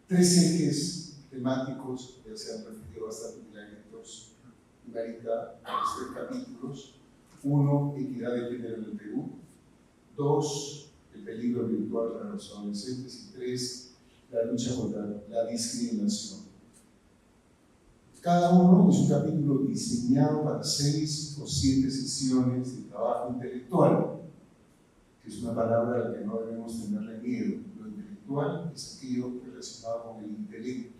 Tres ejes temáticos, ya se han referido bastante Milagros y Marita en los 3 capítulos. 1, equidad de género en el Perú. 2, el peligro virtual para los adolescentes. Y 3, la lucha contra la discriminación. Cada uno es un capítulo diseñado para 6 o 7 sesiones de trabajo intelectual, que es una palabra a la que no debemos tenerle miedo. Lo intelectual es aquello relacionado con el intelecto,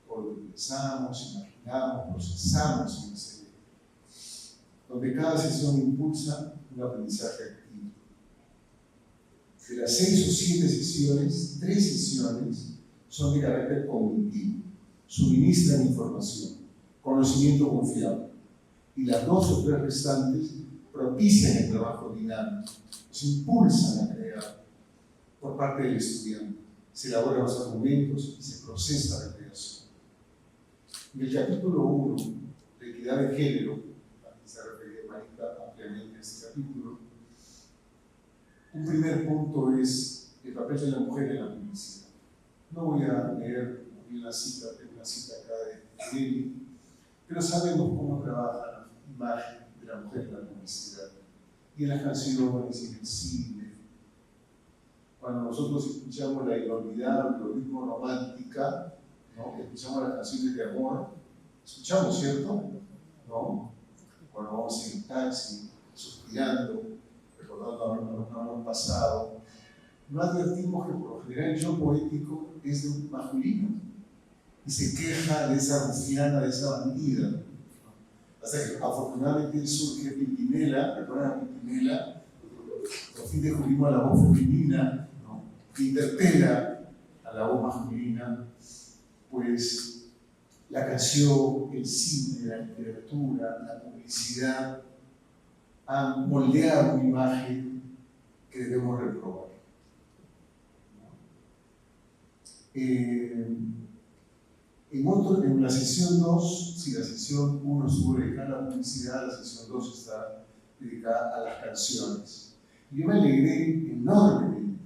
por lo que pensamos, imaginamos, procesamos en el cerebro, donde cada sesión impulsa un aprendizaje activo. De las 6 o 7 sesiones, 3 sesiones son de carácter cognitivo, suministran información, conocimiento confiable, y las 2 o 3 restantes propician el trabajo dinámico, se impulsan a crear por parte del estudiante, se elaboran los argumentos y se procesa la creación. En el capítulo 1, de equidad de género, aquí se refiere Marita ampliamente a este capítulo, un primer punto es el papel de la mujer en la publicidad. No voy a leer una cita, tengo una cita acá de Nelly, pero sabemos cómo trabaja la imagen de la mujer en la publicidad, y en las canciones, y en el cine. Cuando nosotros escuchamos la inolvidable o ritmo romántica, ¿no? Escuchamos las canciones de amor, escuchamos, ¿cierto? ¿No? Cuando vamos en el taxi, suspirando, recordando a un pasado, no advertimos que por lo general el yo poético es de un masculino y se queja de esa rufiana, de esa bandida. Hasta que afortunadamente surge Pimpinela, ¿recuerdan a Pimpinela? Por fin descubrimos la voz femenina, ¿no? Que interpela a la voz masculina, pues la canción, el cine, la literatura, la publicidad han moldeado una imagen que debemos reprobar. En la sesión 2, si la sesión 1 estuvo dedicada a la publicidad, la sesión 2 está dedicada a las canciones. Y yo me alegré enormemente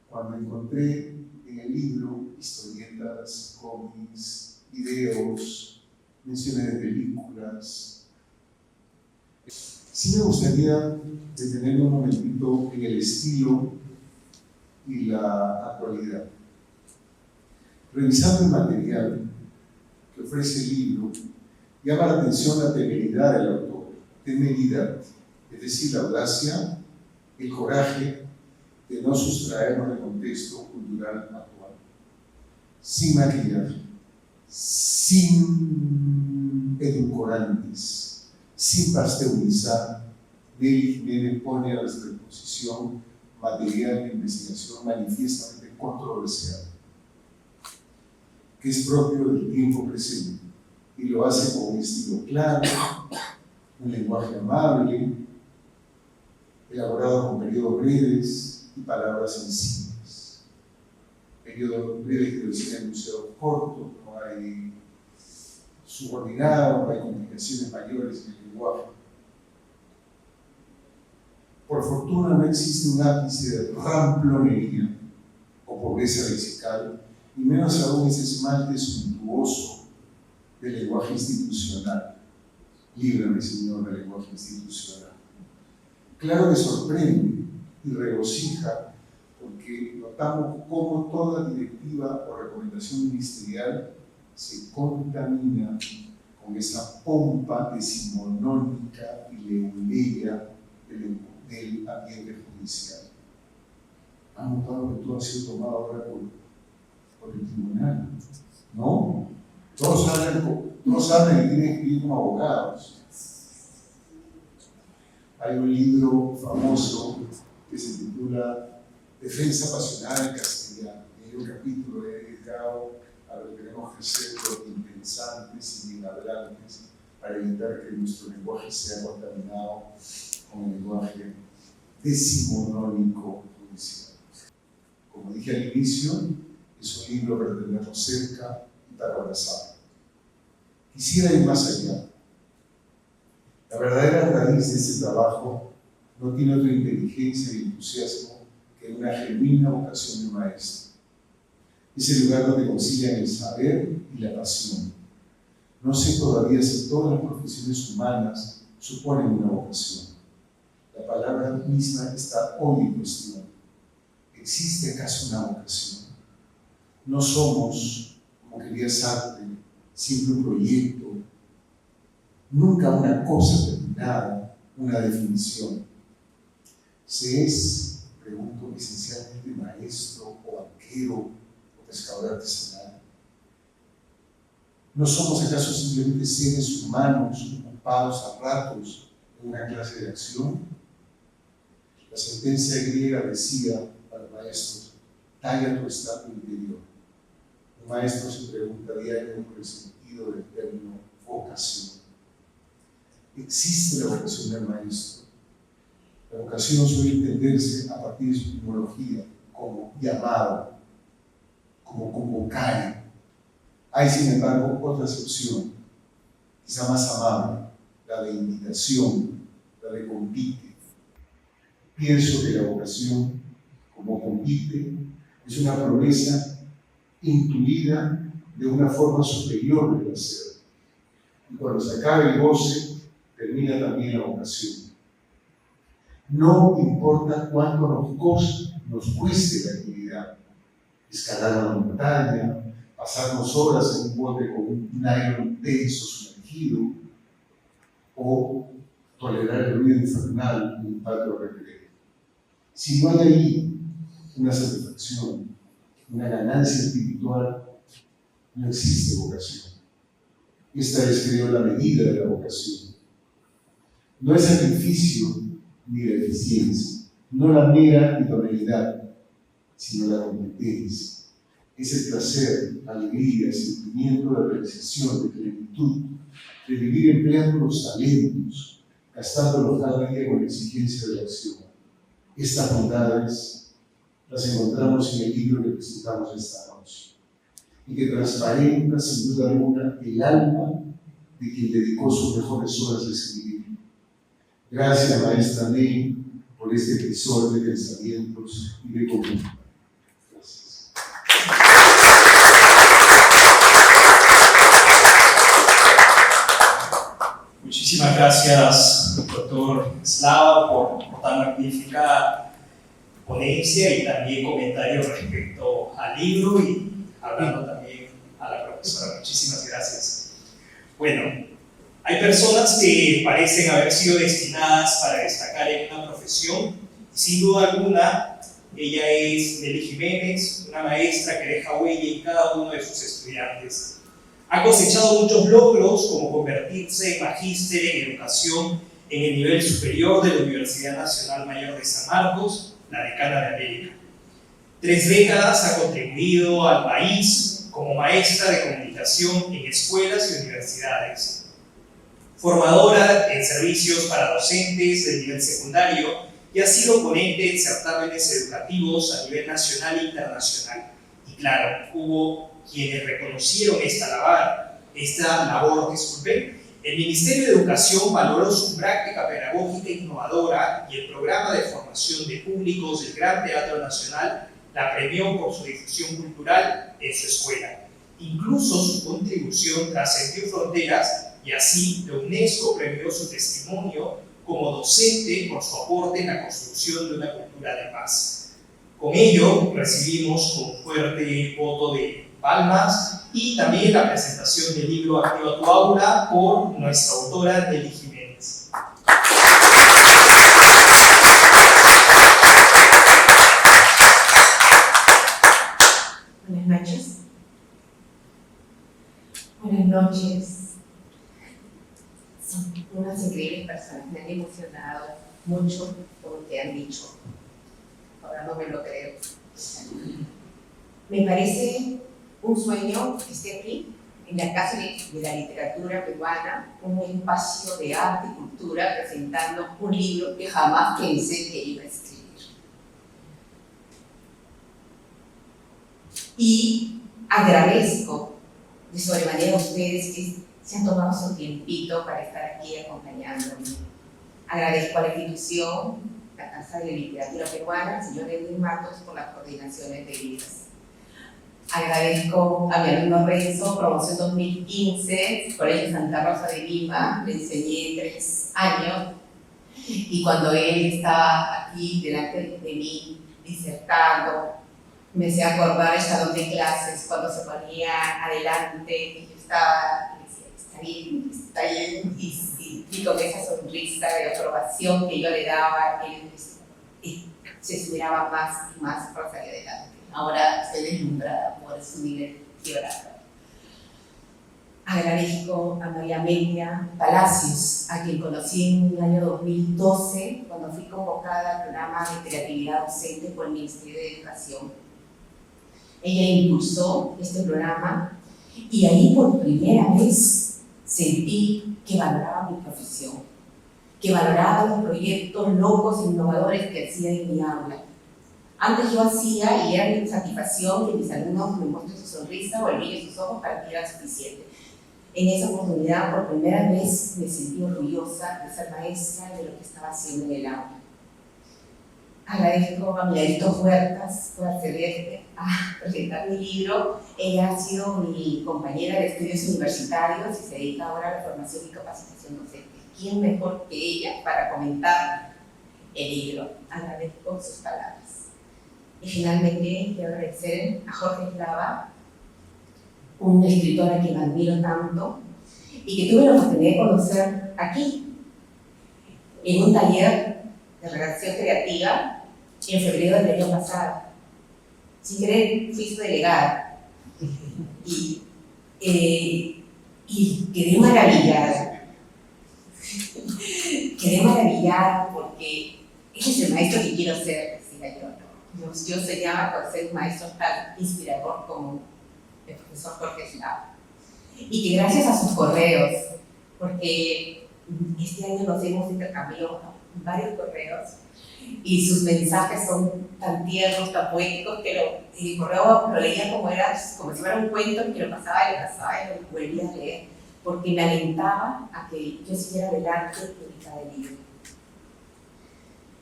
cuando encontré en el libro historietas, cómics, videos, menciones de películas. Sí me gustaría detenerme un momentito en el estilo y la actualidad. Revisando el material que ofrece el libro, llama la atención la temeridad del autor, temeridad, es decir, la audacia, el coraje de no sustraernos del contexto cultural actual, sin maquillaje, sin edulcorantes, sin pasteurizar. Nelly Jiménez pone a nuestra disposición material de investigación manifiestamente controversial, que es propio del tiempo presente, y lo hace con un estilo claro, un lenguaje amable, elaborado con periodos breves y palabras sencillas. Periodos breves, quiero decir, enunciados cortos, no hay subordinado, no hay complicaciones mayores en el lenguaje. Por fortuna no existe un ápice de ramplonería o pobreza lexical, y menos aún ese esmalte suntuoso del lenguaje institucional. Líbrame, Señor, del lenguaje institucional. Claro que sorprende y regocija, porque notamos cómo toda directiva o recomendación ministerial se contamina con esa pompa decimonónica y leuleya del ambiente judicial. Han notado que todo ha sido tomado ahora por el tribunal, ¿no? Todos hablan y tienen que escribir como abogados. Hay un libro famoso que se titula Defensa Apasionada en Castellano. Hay un capítulo dedicado a lo que tenemos que ser los impensantes y inhablantes para evitar que nuestro lenguaje sea contaminado con el lenguaje decimonónico judicial. Como dije al inicio, es un libro para tenerlo cerca y para abrazarlo. Quisiera ir más allá. La verdadera raíz de este trabajo no tiene otra inteligencia y entusiasmo que una genuina vocación de maestro. Es el lugar donde concilian el saber y la pasión. No sé todavía si todas las profesiones humanas suponen una vocación. La palabra misma está hoy en cuestión. ¿Existe acaso una vocación? No somos, como quería Sartre, siempre un proyecto, nunca una cosa terminada, una definición. ¿Se es, pregunto, esencialmente maestro o banquero o pescador artesanal? ¿No somos acaso simplemente seres humanos ocupados a ratos en una clase de acción? La sentencia griega decía para maestros: talla tu estado interior. Un maestro se preguntaría por el sentido del término vocación. ¿Existe la vocación del maestro? La vocación suele entenderse a partir de su etimología como llamado, como convocar. Hay, sin embargo, otra acepción, quizá más amable, la de invitación, la de convite. Pienso que la vocación, como convite, es una promesa intuida de una forma superior del placer. Y cuando se acabe el goce, termina también la vocación. No importa cuánto nos cueste la actividad, escalar una montaña, pasarnos horas en un bote con un nylon tenso sumergido, o tolerar el ruido infernal en un patio recreo. Si no hay ahí una satisfacción, una ganancia espiritual, no existe vocación. Esta es, creo, la medida de la vocación. No es sacrificio ni la eficiencia, no la mera idoneidad, sino la competencia. Es el placer, alegría, sentimiento de realización, de plenitud, de vivir empleando los talentos, gastándolos cada día con la exigencia de la acción. Estas bondades las encontramos en el libro que presentamos esta noche, y que transparenta sin duda alguna el alma de quien dedicó sus mejores horas a escribir. Gracias, maestra Ney, por este episodio de pensamientos y de comunidad. Gracias. Muchísimas gracias, doctor Slava, por tan magnífica ponencia y también comentarios respecto al libro y hablando también a la profesora. Muchísimas gracias. Bueno, hay personas que parecen haber sido destinadas para destacar en una profesión y sin duda alguna ella es Nelly Jiménez, una maestra que deja huella en cada uno de sus estudiantes. Ha cosechado muchos logros, como convertirse en magíster en educación en el nivel superior de la Universidad Nacional Mayor de San Marcos, la Decana de América. 3 décadas ha contribuido al país como maestra de comunicación en escuelas y universidades. Formadora en servicios para docentes del nivel secundario y ha sido ponente en certámenes educativos a nivel nacional e internacional. Y claro, hubo quienes reconocieron esta labor, el Ministerio de Educación valoró su práctica pedagógica innovadora y el programa de formación de públicos del Gran Teatro Nacional la premió por su difusión cultural en su escuela. Incluso su contribución trascendió fronteras y así la UNESCO premió su testimonio como docente por su aporte en la construcción de una cultura de paz. Con ello recibimos con fuerte voto de palmas y también la presentación del libro Activa tu Aula por nuestra autora Nelly Jiménez. Buenas noches. Buenas noches. Son unas increíbles personas, me han emocionado mucho por lo que han dicho. Ahora no me lo creo. Me parece un sueño que esté aquí, en la Casa de la Literatura Peruana, un espacio de arte y cultura presentando un libro que jamás pensé que iba a escribir. Y agradezco de sobremanera a ustedes que se han tomado su tiempito para estar aquí acompañándome. Agradezco a la institución, la Casa de Literatura Peruana, al señor Edwin Matos, por las coordinaciones debidas. Agradezco a mi alumno Renzo, promoción 2015, Colegio Santa Rosa de Lima, le enseñé 3 años, y cuando él estaba aquí delante de mí, disertando, me hacía acordar el salón de clases, cuando se ponía adelante, y yo estaba, y decía, está bien, y con esa sonrisa de aprobación que yo le daba, él se esmeraba más y más por salir adelante. Ahora estoy deslumbrada por su nivel de orador. Agradezco a María Amelia Palacios, a quien conocí en el año 2012, cuando fui convocada al programa de creatividad docente por el Ministerio de Educación. Ella impulsó este programa y ahí por primera vez sentí que valoraba mi profesión, que valoraba los proyectos locos e innovadores que hacía en mi aula. Antes yo hacía y era mi satisfacción que mis alumnos me muestren su sonrisa o el brillo de sus ojos para que era suficiente. En esa oportunidad, por primera vez, me sentí orgullosa de ser maestra de lo que estaba haciendo en el aula. Agradezco a Milagritos Huertas por acceder a presentar mi libro. Ella ha sido mi compañera de estudios universitarios y se dedica ahora a la formación y capacitación docente. ¿Quién mejor que ella para comentar el libro? Agradezco sus palabras. Y finalmente quiero agradecer a Jorge Eslava, un escritor a quien admiro tanto y que tuve la oportunidad de conocer aquí, en un taller de redacción creativa en febrero del año pasado. Sin querer fui su delegada y quedé maravillada. Quedé maravillada porque ese es el maestro que quiero ser, decía yo. Yo soñaba por ser un maestro tan inspirador como el profesor Jorge Eslava. Y que gracias a sus correos, porque este año nos hemos intercambiado varios correos y sus mensajes son tan tiernos, tan poéticos, que el correo lo leía como si fuera un cuento, que lo pasaba y lo volvía a leer, porque me alentaba a que yo siguiera adelante y publicara el libro.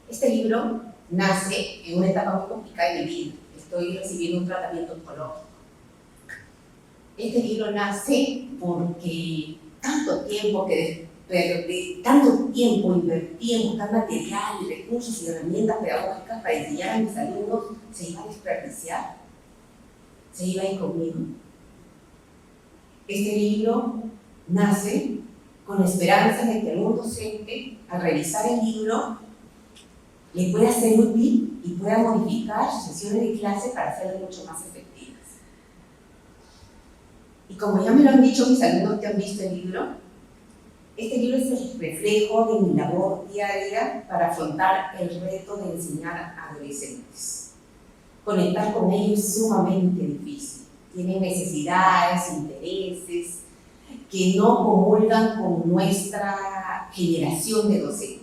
Este libro nace en una etapa muy complicada de mi vida. Estoy recibiendo un tratamiento oncológico. Este libro nace porque tanto tiempo invertí en buscar material, recursos y herramientas pedagógicas para enseñar a mis alumnos, se iba a desperdiciar, se iba a ir conmigo. Este libro nace con la esperanza de que algún docente, al revisar el libro, le pueda ser útil y pueda modificar sus sesiones de clase para hacerlas mucho más efectivas. Y como ya me lo han dicho mis alumnos que han visto el libro, este libro es el reflejo de mi labor diaria para afrontar el reto de enseñar a adolescentes. Conectar con ellos es sumamente difícil. Tienen necesidades, intereses que no comulgan con nuestra generación de docentes.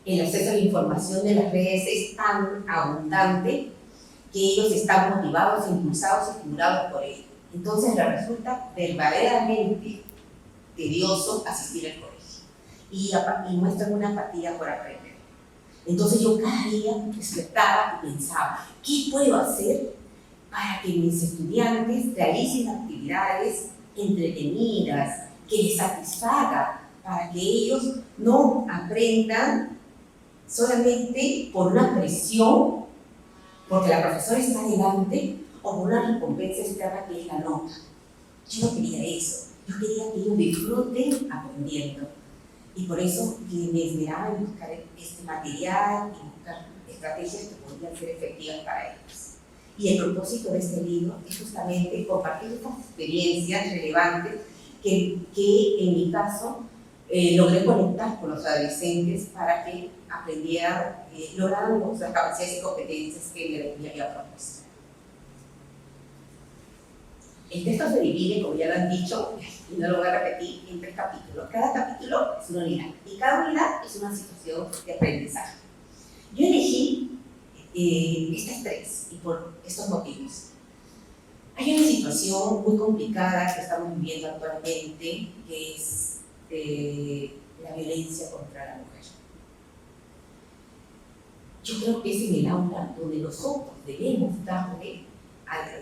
El acceso a la información de las redes es tan abundante que ellos están motivados, impulsados y estimulados por ello. Entonces les resulta verdaderamente tedioso asistir al colegio y muestran una apatía por aprender. Entonces yo cada día despertaba y pensaba, ¿qué puedo hacer para que mis estudiantes realicen actividades entretenidas, que les satisfaga, para que ellos no aprendan solamente por una presión, porque la profesora está delante, o por una recompensa externa que es la nota? Yo no quería eso. Yo quería que ellos disfruten aprendiendo. Y por eso me esmeraba en buscar este material y buscar estrategias que podrían ser efectivas para ellos. Y el propósito de este libro es justamente compartir estas experiencias relevantes que en mi caso logré conectar con los adolescentes para que aprendieran, lograran las capacidades y competencias que me había propuesto. El texto se divide, como ya lo han dicho, y no lo voy a repetir, en 3 capítulos. Cada capítulo es una unidad, y cada unidad es una situación de aprendizaje. Yo elegí estas 3, y por estos motivos. Hay una situación muy complicada que estamos viviendo actualmente, que es la violencia contra la mujer. Yo creo que es en el aula donde nosotros debemos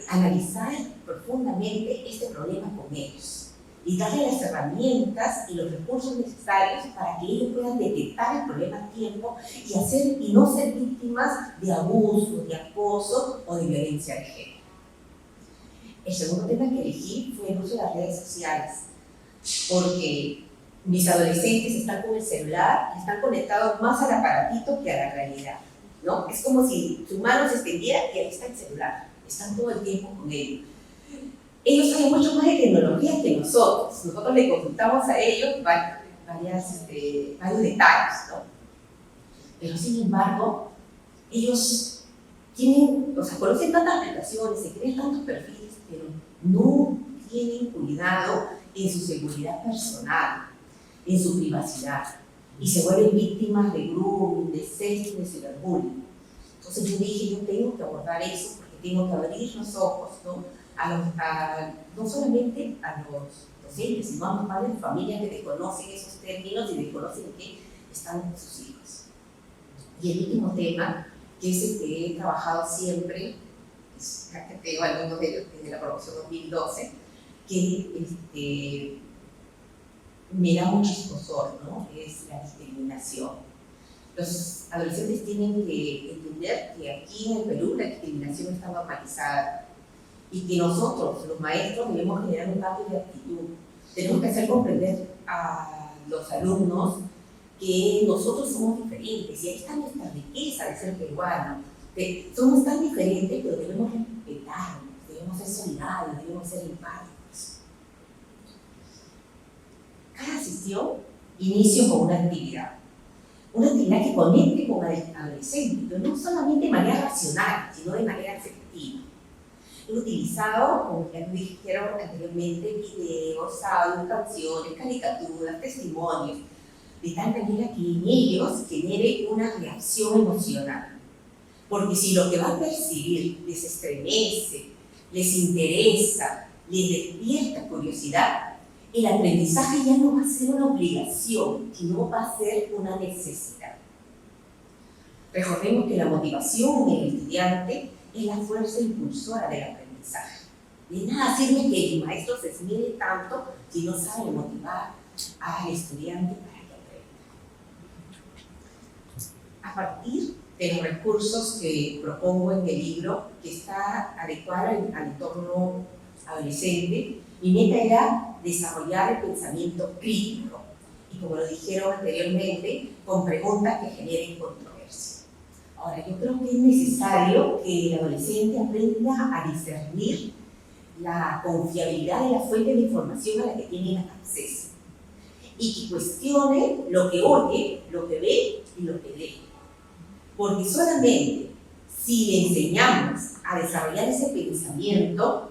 analizar profundamente este problema con ellos y darle las herramientas y los recursos necesarios para que ellos puedan detectar el problema a tiempo y no ser víctimas de abuso, de acoso o de violencia de género. El segundo tema que elegí fue el uso de las redes sociales, porque mis adolescentes están con el celular, están conectados más al aparatito que a la realidad, ¿no? Es como si su mano se extendiera y ahí está el celular, están todo el tiempo con él. Ellos saben mucho más de tecnología que nosotros. Nosotros le consultamos a ellos varios detalles, ¿no? Pero sin embargo, ellos conocen tantas aplicaciones, se crean tantos perfiles, pero no tienen cuidado en su seguridad personal, en su privacidad, y se vuelven víctimas de grooming, de sexting, de ciberbullying. Entonces yo dije, yo tengo que abordar eso porque tengo que abrir los ojos, ¿no? No solamente a los docentes, sino a los padres de familia que desconocen esos términos y desconocen en qué están sus hijos. Y el último tema, que es el que he trabajado siempre, que tengo algunos de ellos desde la promoción 2012, que me da mucho escozor, ¿no? Es la discriminación. Los adolescentes tienen que entender que aquí en el Perú la discriminación está normalizada y que nosotros, los maestros, debemos generar un cambio de actitud. Tenemos que hacer comprender a los alumnos que nosotros somos diferentes y ahí está nuestra riqueza de ser peruanos. Somos tan diferentes, pero debemos respetarnos, debemos ser solidarios, debemos ser empáticos. Cada sesión inicio con una actividad que conecte con el adolescente, pero no solamente de manera racional, sino de manera efectiva. He utilizado, como ya dijeron anteriormente, videos, audios, canciones, caricaturas, testimonios, de tal manera que en ellos genere una reacción emocional. Porque si lo que va a percibir les estremece, les interesa, les despierta curiosidad, el aprendizaje ya no va a ser una obligación, sino va a ser una necesidad. Recordemos que la motivación en el estudiante es la fuerza impulsora del aprendizaje. De nada sirve que el maestro se esmere tanto si no sabe motivar al estudiante para que aprenda. A partir de los recursos que propongo en el libro, que está adecuado al entorno adolescente, mi meta era desarrollar el pensamiento crítico y, como lo dijeron anteriormente, con preguntas que generen controversia. Ahora, yo creo que es necesario que el adolescente aprenda a discernir la confiabilidad de la fuente de información a la que tiene acceso y que cuestione lo que oye, lo que ve y lo que lee. Porque solamente si le enseñamos a desarrollar ese pensamiento,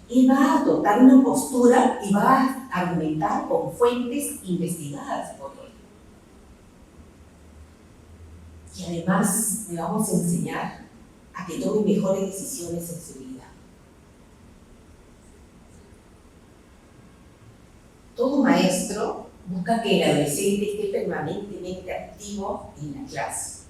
él va a adoptar una postura y va a argumentar con fuentes investigadas por él. Y además le vamos a enseñar a que tome mejores decisiones en su vida. Todo maestro busca que el adolescente esté permanentemente activo en la clase.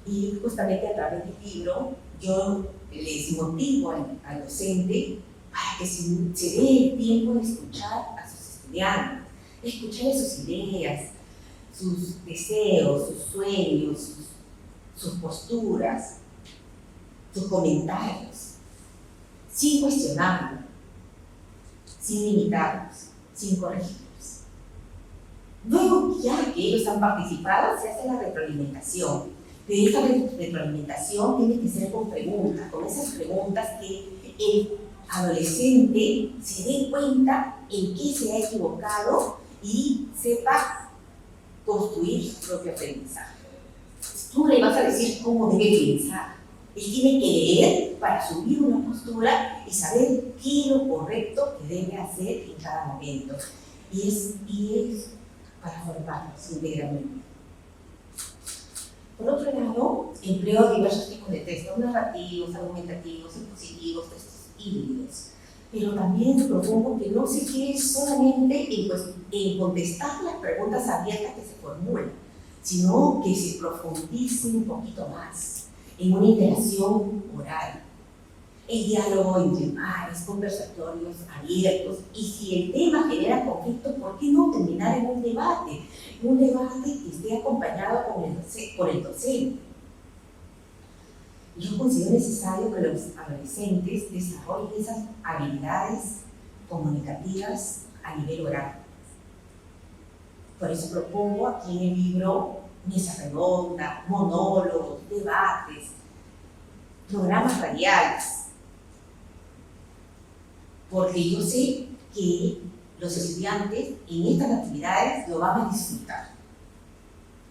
Y justamente a través del libro yo les motivo al docente para que se dé el tiempo de escuchar a sus estudiantes, de escuchar sus ideas, sus deseos, sus sueños, sus posturas, sus comentarios, sin cuestionarlos, sin limitarlos, sin corregirlos. Luego, ya que ellos han participado, se hace la retroalimentación. Pero esta retroalimentación tiene que ser con preguntas, con esas preguntas que el adolescente se dé cuenta en qué se ha equivocado y sepa construir su propio aprendizaje. Tú le vas a decir cómo debe pensar. Él tiene que leer para asumir una postura y saber qué es lo correcto que debe hacer en cada momento. Y es para formarnos integralmente. Por otro lado, empleo diversos tipos de textos narrativos, argumentativos, expositivos, textos híbridos. Pero también propongo que no se quede solamente en contestar las preguntas abiertas que se formulan, sino que se profundice un poquito más en una interacción oral, el diálogo entre pares, conversatorios abiertos, y si el tema genera conflicto, ¿por qué no terminar en un debate? Un debate que esté acompañado por el docente. Yo considero necesario que los adolescentes desarrollen esas habilidades comunicativas a nivel oral. Por eso propongo aquí en el libro mesa redonda, monólogos, debates, programas radiales, porque yo sé que los estudiantes en estas actividades lo van a disfrutar.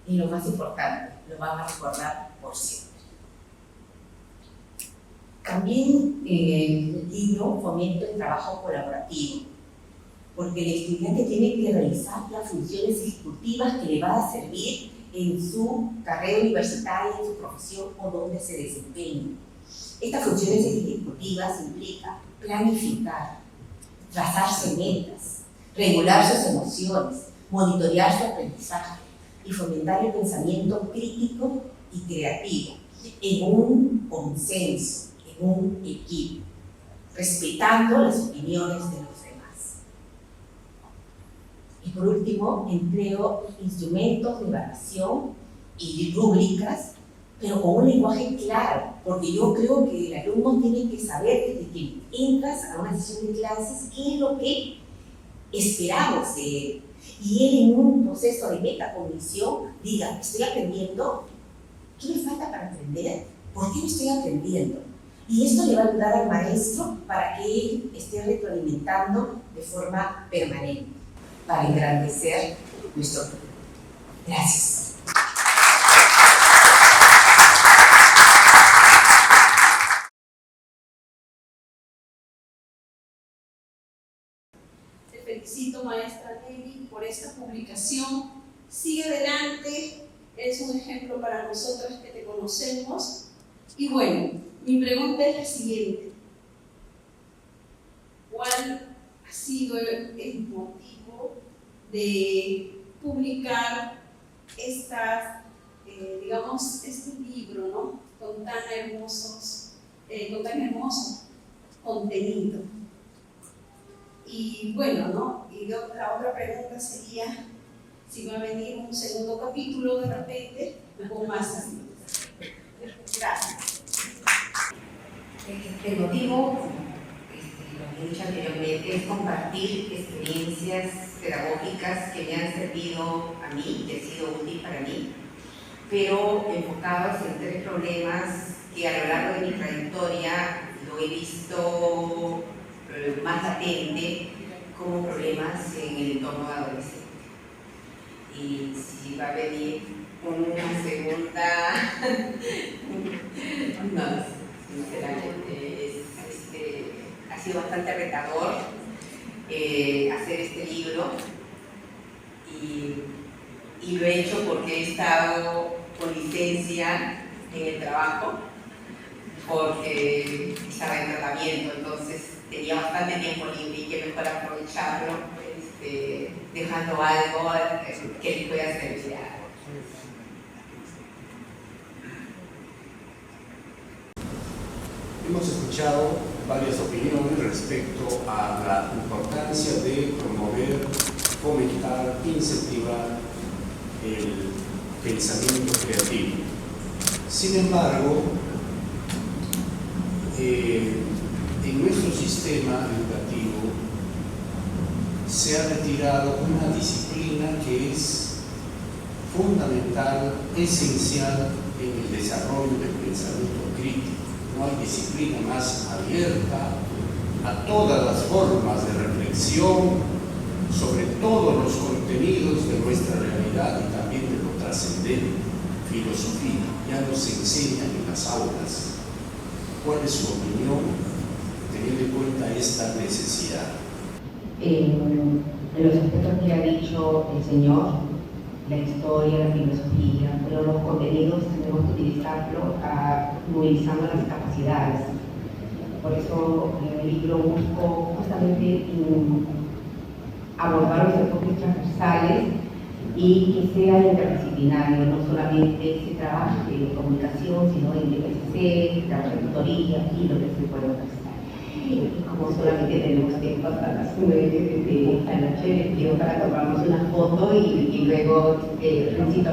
Y lo más importante, lo van a recordar por siempre. También el libro fomenta el trabajo colaborativo, porque el estudiante tiene que realizar las funciones ejecutivas que le van a servir en su carrera universitaria, en su profesión o donde se desempeñe. Estas funciones ejecutivas implican planificar, trazarse metas, regular sus emociones, monitorear su aprendizaje y fomentar el pensamiento crítico y creativo en un consenso, en un equipo, respetando las opiniones de los demás. Y por último, empleo instrumentos de evaluación y rúbricas, pero con un lenguaje claro, porque yo creo que el alumno tiene que saber desde que entras a una sesión de clases qué es lo que esperamos de él. Y él en un proceso de metacognición diga, estoy aprendiendo, ¿qué me falta para aprender? ¿Por qué me estoy aprendiendo? Y esto le va a ayudar al maestro para que él esté retroalimentando de forma permanente, para engrandecer nuestro grupo. Gracias. Te felicito, maestra Nelly, por esta publicación. Sigue adelante, eres un ejemplo para nosotros que te conocemos. Y bueno, mi pregunta es la siguiente. ¿Cuál ha sido el motivo de publicar este libro, ¿no? con tan hermoso contenido? Y bueno, ¿no? Y la otra pregunta sería si va a venir un segundo capítulo de repente con más amigos. Gracias. El motivo, lo que he dicho anteriormente, es compartir experiencias pedagógicas que me han servido a mí, que han sido útiles para mí, pero enfocados en 3 problemas que a lo largo de mi trayectoria lo he visto más latente como problemas en el entorno adolescente. Y si va a venir una segunda, no, sinceramente ha sido bastante retador hacer este libro y lo he hecho porque he estado con licencia en el trabajo, porque estaba en tratamiento, entonces tenía bastante tiempo libre y que mejor aprovecharlo dejando algo que les pueda servir. Hemos escuchado varias opiniones respecto a la importancia de promover, fomentar, incentivar el pensamiento creativo. Sin embargo, en nuestro sistema educativo se ha retirado una disciplina que es fundamental, esencial en el desarrollo del pensamiento crítico. No hay disciplina más abierta a todas las formas de reflexión sobre todos los contenidos de nuestra realidad y también de lo trascendente, filosofía. Ya nos enseñan en las aulas. ¿Cuál es su opinión teniendo en cuenta esta necesidad? De los aspectos que ha dicho el señor, la historia, la filosofía, pero los contenidos tenemos que utilizarlo movilizando las capacidades. Por eso en el libro busco justamente abordar los enfoques transversales y que sea interdisciplinario, no solamente se trabaje en comunicación, sino en IPCC, trabajo en tutoría y lo que se puede ofrecer. Y como solamente tenemos tiempo hasta las 9 de la noche, les pido para tomarnos una foto y luego recito